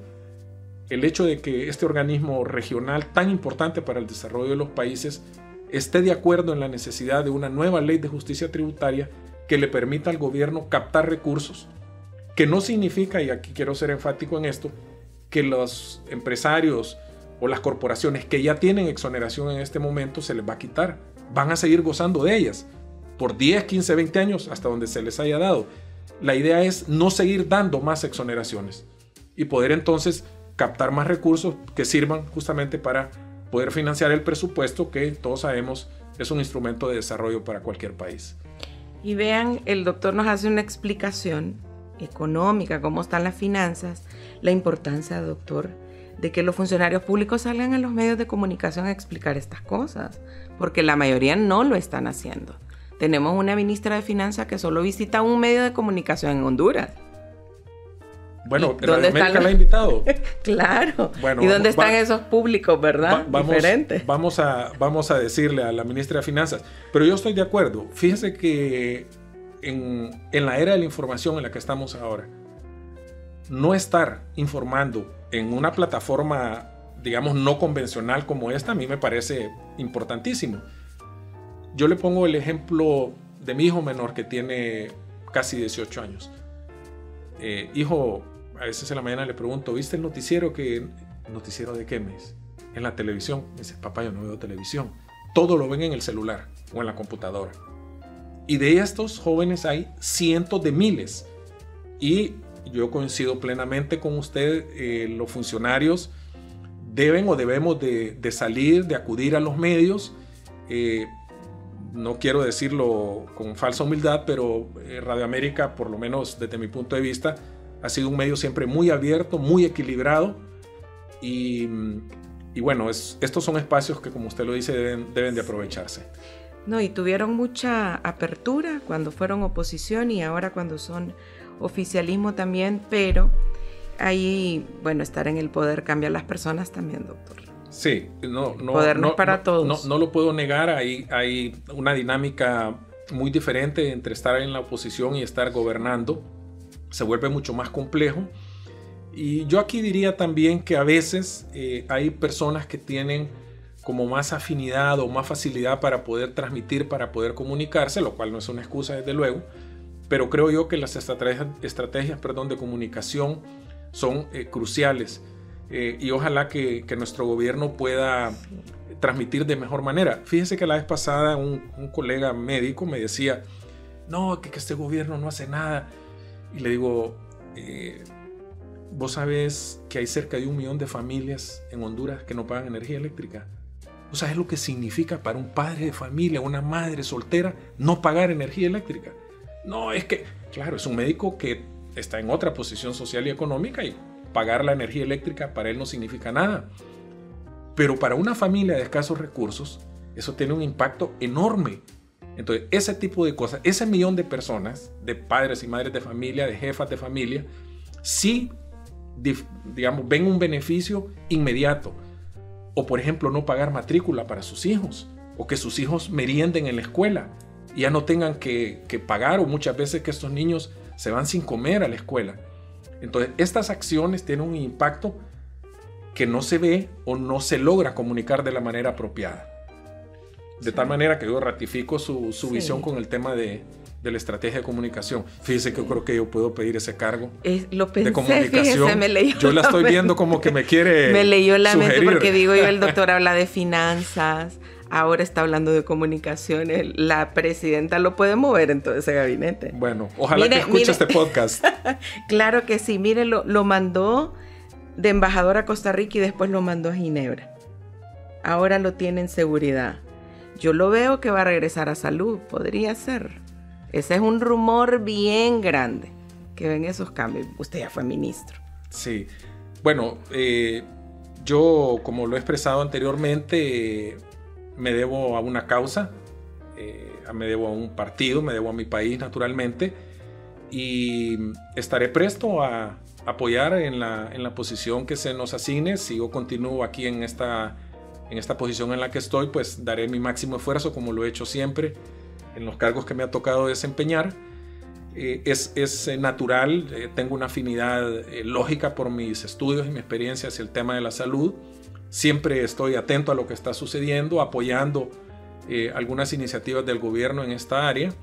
el hecho de que este organismo regional tan importante para el desarrollo de los países esté de acuerdo en la necesidad de una nueva ley de justicia tributaria que le permita al gobierno captar recursos, que no significa, y aquí quiero ser enfático en esto, que los empresarios o las corporaciones que ya tienen exoneración en este momento se les va a quitar, van a seguir gozando de ellas por 10, 15, 20 años hasta donde se les haya dado. La idea es no seguir dando más exoneraciones y poder entonces captar más recursos que sirvan justamente para poder financiar el presupuesto, que todos sabemos es un instrumento de desarrollo para cualquier país. Y vean, el doctor nos hace una explicación económica, cómo están las finanzas, la importancia, doctor, de que los funcionarios públicos salgan a los medios de comunicación a explicar estas cosas, porque la mayoría no lo están haciendo. Tenemos una ministra de Finanzas que solo visita un medio de comunicación en Honduras. Bueno, Radio América la ha invitado. Claro. Bueno, ¿y dónde están esos públicos, verdad? Diferentes. Vamos a decirle a la ministra de Finanzas. Pero yo estoy de acuerdo. Fíjese que en la era de la información en la que estamos ahora, no estar informando en una plataforma, digamos, no convencional como esta, a mí me parece importantísimo. Yo le pongo el ejemplo de mi hijo menor, que tiene casi 18 años. Hijo, a veces en la mañana le pregunto, ¿viste el noticiero? ¿Noticiero de qué mes? En la televisión. Me dice, papá, yo no veo televisión. Todo lo ven en el celular o en la computadora. Y de estos jóvenes hay cientos de miles. Y yo coincido plenamente con usted, los funcionarios deben o debemos de salir, de acudir a los medios. No quiero decirlo con falsa humildad, pero Radio América, por lo menos desde mi punto de vista, ha sido un medio siempre muy abierto, muy equilibrado y bueno, estos son espacios que, como usted lo dice, deben de aprovecharse. No, y tuvieron mucha apertura cuando fueron oposición y ahora cuando son oficialismo también, pero ahí, bueno, estar en el poder cambia a las personas también, doctor. Sí, no lo puedo negar. Hay una dinámica muy diferente entre estar en la oposición y estar gobernando. Se vuelve mucho más complejo. Y yo aquí diría también que a veces hay personas que tienen como más afinidad o más facilidad para poder transmitir, para poder comunicarse, lo cual no es una excusa desde luego, pero creo yo que las estrategias de comunicación son cruciales. Y ojalá que nuestro gobierno pueda transmitir de mejor manera. Fíjense que la vez pasada un colega médico me decía, no, que este gobierno no hace nada. Y le digo, ¿vos sabés que hay cerca de 1 millón de familias en Honduras que no pagan energía eléctrica? ¿Vos sabés lo que significa para un padre de familia, una madre soltera, no pagar energía eléctrica? No, es que, claro, es un médico que está en otra posición social y económica y pagar la energía eléctrica para él no significa nada. Pero para una familia de escasos recursos, eso tiene un impacto enorme. Entonces, ese tipo de cosas, ese millón de personas, de padres y madres de familia, de jefas de familia, sí, digamos, ven un beneficio inmediato. O, por ejemplo, no pagar matrícula para sus hijos, o que sus hijos merienden en la escuela y ya no tengan que pagar, o muchas veces que estos niños se van sin comer a la escuela. Entonces, estas acciones tienen un impacto que no se ve o no se logra comunicar de la manera apropiada. De tal manera que yo ratifico su visión con el tema de la estrategia de comunicación. Fíjese que yo creo que yo puedo pedir ese cargo lo pensé, de comunicación. Fíjese, me leyó yo la estoy viendo como que me quiere me leyó la sugerir. mente porque digo yo, el doctor habla de finanzas, ahora está hablando de comunicaciones, la presidenta lo puede mover en todo ese gabinete. Bueno, ojalá que escuche este podcast. Claro que sí, mire, lo mandó de embajador a Costa Rica y después lo mandó a Ginebra. Ahora lo tiene en seguridad. Yo lo veo que va a regresar a salud, podría ser. Ese es un rumor bien grande, que ven esos cambios. Usted ya fue ministro. Sí, bueno, yo, como lo he expresado anteriormente, me debo a una causa, me debo a un partido, me debo a mi país, naturalmente, y estaré presto a apoyar en la posición que se nos asigne. Si yo continúo aquí en esta posición en la que estoy, pues daré mi máximo esfuerzo, como lo he hecho siempre en los cargos que me ha tocado desempeñar. Es natural, tengo una afinidad lógica por mis estudios y mi experiencia hacia el tema de la salud. Siempre estoy atento a lo que está sucediendo, apoyando algunas iniciativas del gobierno en esta área.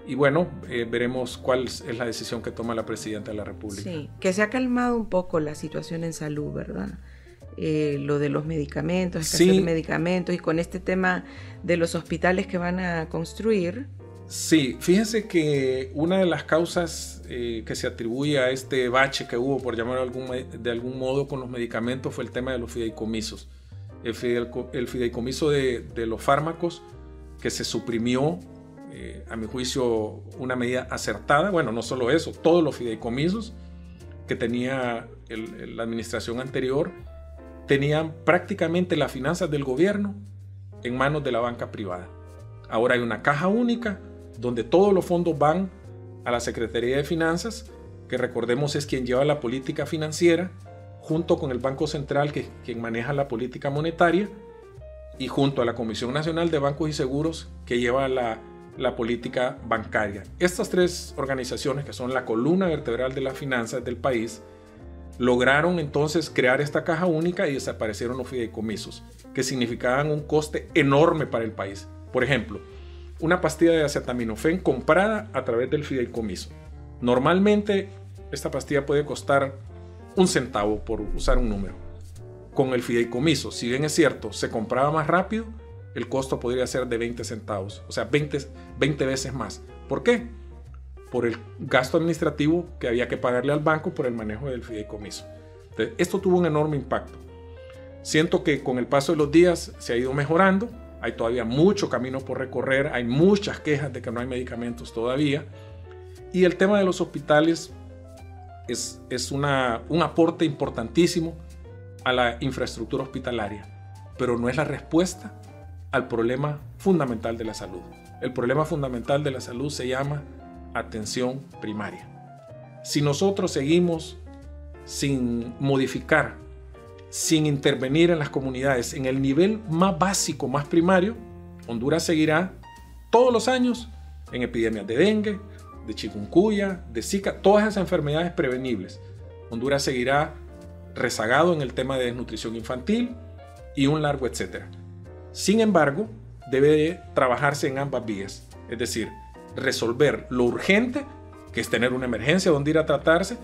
Y bueno, veremos cuál es la decisión que toma la Presidenta de la República. Sí, que se ha calmado un poco la situación en salud, ¿verdad? Lo de los medicamentos, escasez de medicamentos, y con este tema de los hospitales que van a construir. Sí, fíjense que una de las causas que se atribuye a este bache que hubo, por llamarlo de algún modo, con los medicamentos fue el tema de los fideicomisos. El fideicomiso de los fármacos, que se suprimió, a mi juicio, una medida acertada. Bueno, no solo eso, todos los fideicomisos que tenía la administración anterior tenían prácticamente las finanzas del gobierno en manos de la banca privada. Ahora hay una caja única donde todos los fondos van a la Secretaría de Finanzas, que recordemos es quien lleva la política financiera, junto con el Banco Central, que es quien maneja la política monetaria, y junto a la Comisión Nacional de Bancos y Seguros, que lleva la política bancaria. Estas tres organizaciones, que son la columna vertebral de las finanzas del país, lograron entonces crear esta caja única y desaparecieron los fideicomisos, que significaban un coste enorme para el país. Por ejemplo, una pastilla de acetaminofén comprada a través del fideicomiso. Normalmente esta pastilla puede costar 1 centavo, por usar un número. Con el fideicomiso, si bien es cierto, se compraba más rápido, el costo podría ser de 20 centavos, o sea, 20 veces más. ¿Por qué? Por el gasto administrativo que había que pagarle al banco por el manejo del fideicomiso. Entonces, esto tuvo un enorme impacto. Siento que con el paso de los días se ha ido mejorando, hay todavía mucho camino por recorrer, hay muchas quejas de que no hay medicamentos todavía, y el tema de los hospitales es un aporte importantísimo a la infraestructura hospitalaria, pero no es la respuesta al problema fundamental de la salud. El problema fundamental de la salud se llama atención primaria. Si nosotros seguimos sin modificar, sin intervenir en las comunidades en el nivel más básico, más primario, Honduras seguirá todos los años en epidemias de dengue, de chikungunya, de zika, todas esas enfermedades prevenibles. Honduras seguirá rezagado en el tema de desnutrición infantil y un largo etcétera. Sin embargo, debe trabajarse en ambas vías, es decir, resolver lo urgente, que es tener una emergencia donde ir a tratarse,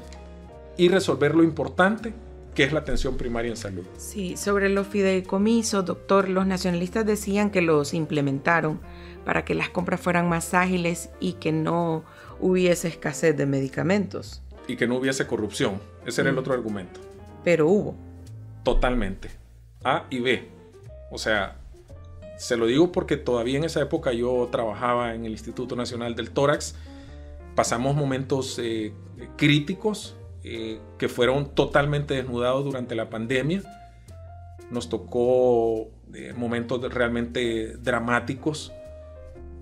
y resolver lo importante, que es la atención primaria en salud. Sí, sobre los fideicomisos, doctor, los nacionalistas decían que los implementaron para que las compras fueran más ágiles y que no hubiese escasez de medicamentos. Y que no hubiese corrupción. Ese era el otro argumento. Pero hubo. Totalmente. A y B. O sea, se lo digo porque todavía en esa época yo trabajaba en el Instituto Nacional del Tórax pasamos momentos críticos que fueron totalmente desnudados durante la pandemia. Nos tocó momentos realmente dramáticos.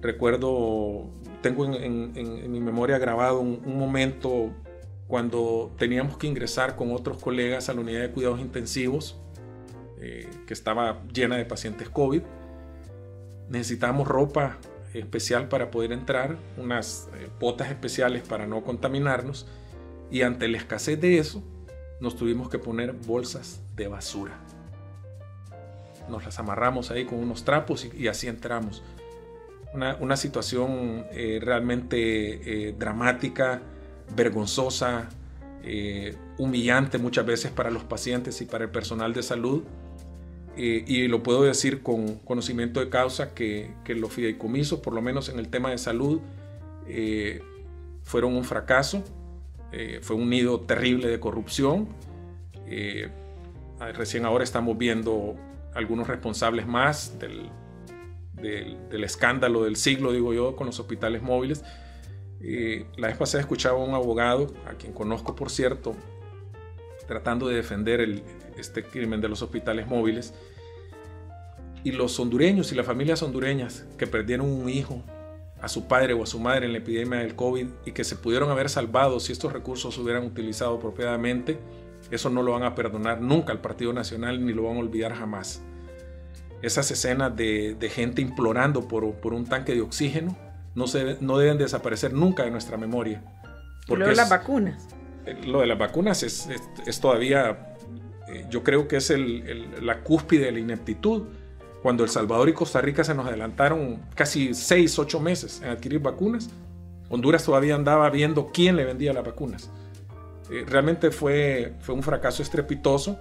Recuerdo, tengo en mi memoria grabado un momento cuando teníamos que ingresar con otros colegas a la unidad de cuidados intensivos, que estaba llena de pacientes COVID. Necesitábamos ropa especial para poder entrar, unas botas especiales para no contaminarnos, y ante la escasez de eso, nos tuvimos que poner bolsas de basura. Nos las amarramos ahí con unos trapos y así entramos. Una situación realmente dramática, vergonzosa, humillante muchas veces para los pacientes y para el personal de salud. Y lo puedo decir con conocimiento de causa que los fideicomisos, por lo menos en el tema de salud, fueron un fracaso. Fue un nido terrible de corrupción. Recién ahora estamos viendo algunos responsables más del escándalo del siglo, digo yo, con los hospitales móviles. La vez pasada escuchaba a un abogado, a quien conozco por cierto, tratando de defender este crimen de los hospitales móviles, y los hondureños y las familias hondureñas que perdieron un hijo, a su padre o a su madre en la epidemia del COVID, y que se pudieron haber salvado si estos recursos se hubieran utilizado apropiadamente, eso no lo van a perdonar nunca al Partido Nacional, ni lo van a olvidar jamás. Esas escenas de gente implorando por un tanque de oxígeno no deben desaparecer nunca de nuestra memoria. Lo de las vacunas. Lo de las vacunas es todavía, yo creo que es la cúspide de la ineptitud. Cuando El Salvador y Costa Rica se nos adelantaron casi 6-8 meses en adquirir vacunas, Honduras todavía andaba viendo quién le vendía las vacunas. Realmente fue un fracaso estrepitoso,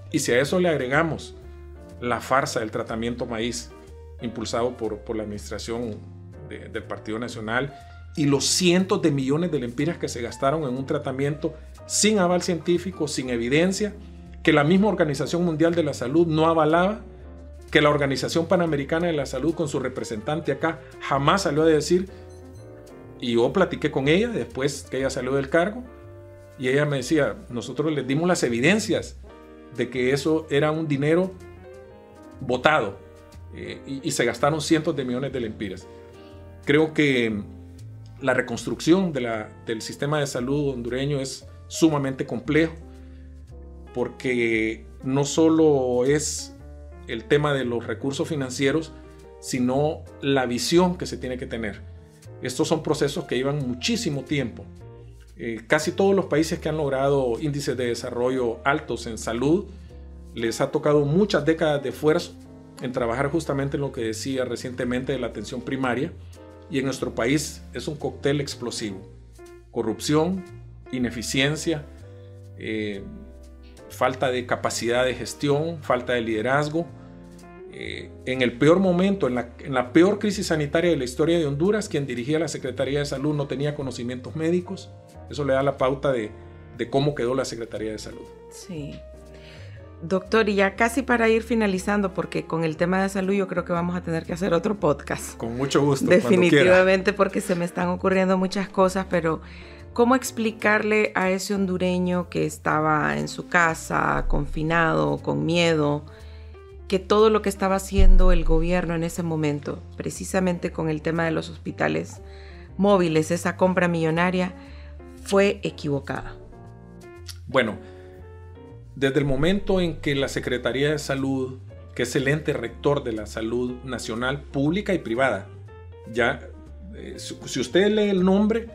y si a eso le agregamos la farsa del tratamiento maíz impulsado por la administración del Partido Nacional y los cientos de millones de lempiras que se gastaron en un tratamiento sin aval científico, sin evidencia, que la misma Organización Mundial de la Salud no avalaba, que la Organización Panamericana de la Salud con su representante acá jamás salió a decir, y yo platiqué con ella después que ella salió del cargo, y ella me decía, nosotros les dimos las evidencias de que eso era un dinero botado, y se gastaron cientos de millones de lempiras. Creo que la reconstrucción del sistema de salud hondureño es sumamente complejo, porque no solo es el tema de los recursos financieros, sino la visión que se tiene que tener. Estos son procesos que llevan muchísimo tiempo. Casi todos los países que han logrado índices de desarrollo altos en salud, les ha tocado muchas décadas de esfuerzo en trabajar justamente en lo que decía recientemente de la atención primaria, y en nuestro país es un cóctel explosivo. Corrupción, ineficiencia, falta de capacidad de gestión, falta de liderazgo. En el peor momento, en la peor crisis sanitaria de la historia de Honduras, quien dirigía la Secretaría de Salud no tenía conocimientos médicos. Eso le da la pauta de cómo quedó la Secretaría de Salud. Sí. Doctor, y ya casi para ir finalizando, porque con el tema de salud yo creo que vamos a tener que hacer otro podcast. Con mucho gusto. Definitivamente, porque se me están ocurriendo muchas cosas, pero ¿cómo explicarle a ese hondureño que estaba en su casa, confinado, con miedo, que todo lo que estaba haciendo el gobierno en ese momento, precisamente con el tema de los hospitales móviles, esa compra millonaria, fue equivocada? Bueno, desde el momento en que la Secretaría de Salud, que es el ente rector de la salud nacional, pública y privada, ya, si usted lee el nombre,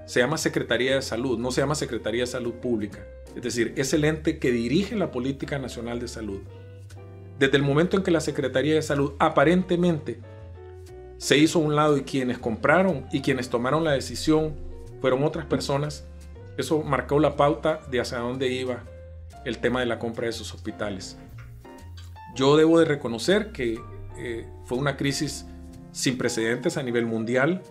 se llama Secretaría de Salud, no se llama Secretaría de Salud Pública. Es decir, es el ente que dirige la política nacional de salud. Desde el momento en que la Secretaría de Salud aparentemente se hizo a un lado y quienes compraron y quienes tomaron la decisión fueron otras personas, eso marcó la pauta de hacia dónde iba el tema de la compra de esos hospitales. Yo debo de reconocer que fue una crisis sin precedentes a nivel mundial,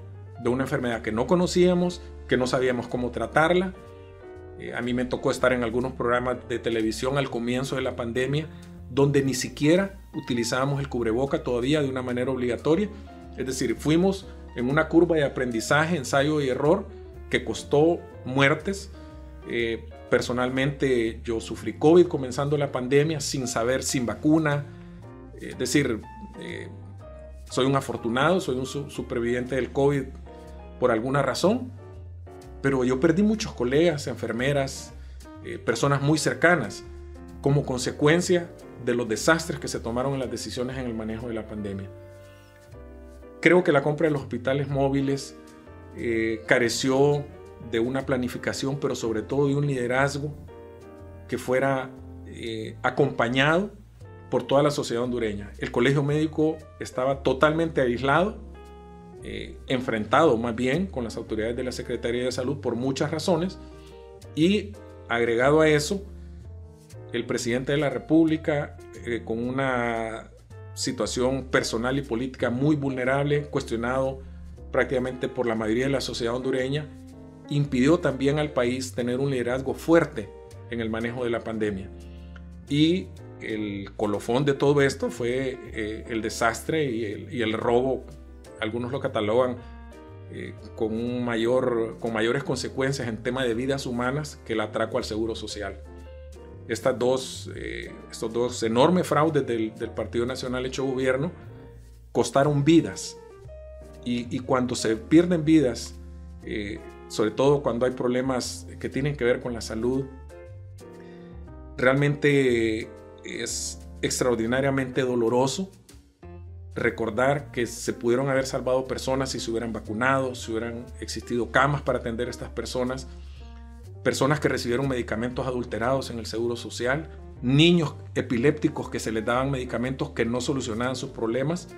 de una enfermedad que no conocíamos, que no sabíamos cómo tratarla. A mí me tocó estar en algunos programas de televisión al comienzo de la pandemia, donde ni siquiera utilizábamos el cubreboca todavía de una manera obligatoria. Es decir, fuimos en una curva de aprendizaje, ensayo y error, que costó muertes. Personalmente yo sufrí COVID comenzando la pandemia sin saber, sin vacuna. Es decir, soy un afortunado, soy un superviviente del COVID por alguna razón, pero yo perdí muchos colegas, enfermeras, personas muy cercanas como consecuencia de los desastres que se tomaron en las decisiones en el manejo de la pandemia. Creo que la compra de los hospitales móviles careció de una planificación, pero sobre todo de un liderazgo que fuera acompañado por toda la sociedad hondureña. El colegio médico estaba totalmente aislado, enfrentado más bien con las autoridades de la Secretaría de Salud por muchas razones, y agregado a eso, el presidente de la República con una situación personal y política muy vulnerable, cuestionado prácticamente por la mayoría de la sociedad hondureña, impidió también al país tener un liderazgo fuerte en el manejo de la pandemia. Y el colofón de todo esto fue el desastre y el robo. Algunos lo catalogan con mayores consecuencias en tema de vidas humanas que el atraco al seguro social. Estos dos enormes fraudes del Partido Nacional hecho gobierno costaron vidas. Y cuando se pierden vidas, sobre todo cuando hay problemas que tienen que ver con la salud, realmente es extraordinariamente doloroso recordar que se pudieron haber salvado personas si se hubieran vacunado, si hubieran existido camas para atender a estas personas, personas que recibieron medicamentos adulterados en el seguro social, niños epilépticos que se les daban medicamentos que no solucionaban sus problemas.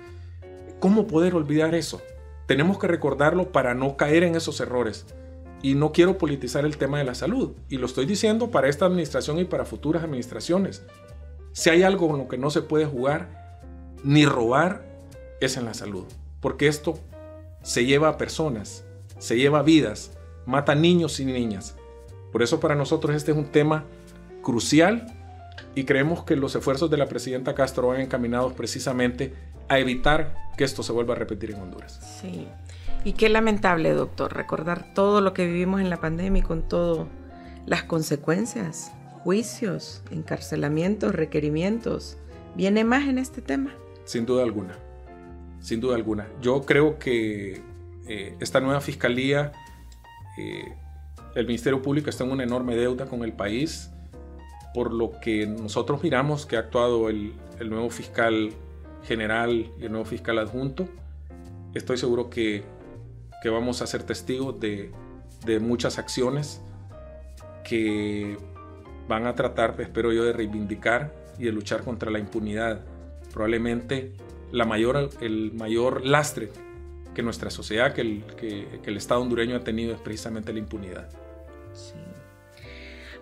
¿Cómo poder olvidar eso? Tenemos que recordarlo para no caer en esos errores. Y no quiero politizar el tema de la salud. Y lo estoy diciendo para esta administración y para futuras administraciones. Si hay algo con lo que no se puede jugar ni robar, es en la salud. Porque esto se lleva a personas, se lleva a vidas, mata niños y niñas. Por eso para nosotros este es un tema crucial y creemos que los esfuerzos de la presidenta Castro van encaminados precisamente a evitar que esto se vuelva a repetir en Honduras. Sí, y qué lamentable, doctor, recordar todo lo que vivimos en la pandemia y con todas las consecuencias, juicios, encarcelamientos, requerimientos. ¿Viene más en este tema? Sin duda alguna, sin duda alguna. Yo creo que esta nueva fiscalía, el Ministerio Público está en una enorme deuda con el país, por lo que nosotros miramos que ha actuado el nuevo fiscal general y el nuevo fiscal adjunto. Estoy seguro que vamos a ser testigos de muchas acciones que van a tratar, espero yo, de reivindicar y de luchar contra la impunidad. Probablemente el mayor lastre que nuestra sociedad, que el Estado hondureño ha tenido es precisamente la impunidad. Sí.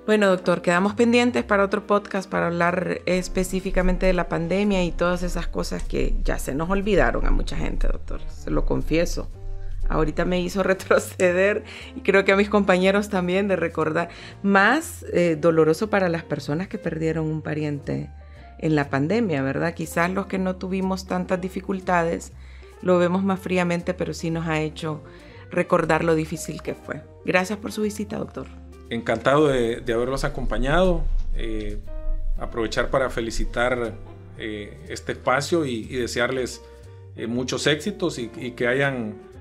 Bueno, doctor, quedamos pendientes para otro podcast para hablar específicamente de la pandemia y todas esas cosas que ya se nos olvidaron a mucha gente, doctor, se lo confieso. Ahorita me hizo retroceder y creo que a mis compañeros también de recordar. Más doloroso para las personas que perdieron un pariente en la pandemia, ¿verdad? Quizás los que no tuvimos tantas dificultades lo vemos más fríamente, pero sí nos ha hecho recordar lo difícil que fue. Gracias por su visita, doctor. Encantado de haberlos acompañado. Aprovechar para felicitar este espacio y desearles muchos éxitos y que hayan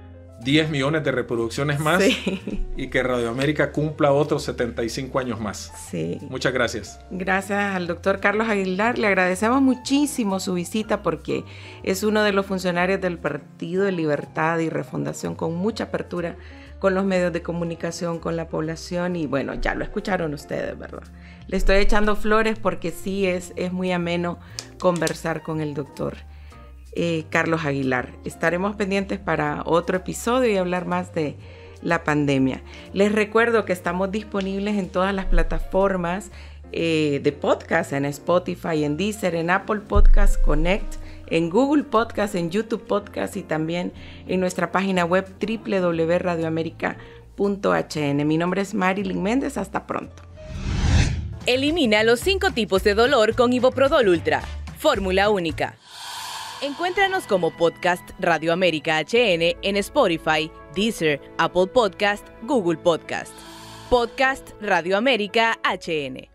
10 millones de reproducciones más, sí, y que Radio América cumpla otros 75 años más. Sí. Muchas gracias. Gracias al doctor Carlos Aguilar. Le agradecemos muchísimo su visita porque es uno de los funcionarios del Partido de Libertad y Refundación con mucha apertura con los medios de comunicación, con la población y bueno, ya lo escucharon ustedes, ¿verdad? Le estoy echando flores porque sí es muy ameno conversar con el doctor Carlos Aguilar. Estaremos pendientes para otro episodio y hablar más de la pandemia. Les recuerdo que estamos disponibles en todas las plataformas de podcast, en Spotify, en Deezer, en Apple Podcast Connect, en Google Podcast, en YouTube Podcast y también en nuestra página web www.radioamerica.hn. Mi nombre es Marilyn Méndez. Hasta pronto. Elimina los 5 tipos de dolor con Iboprodol Ultra. Fórmula única. Encuéntranos como Podcast Radio América HN en Spotify, Deezer, Apple Podcast, Google Podcast. Podcast Radio América HN.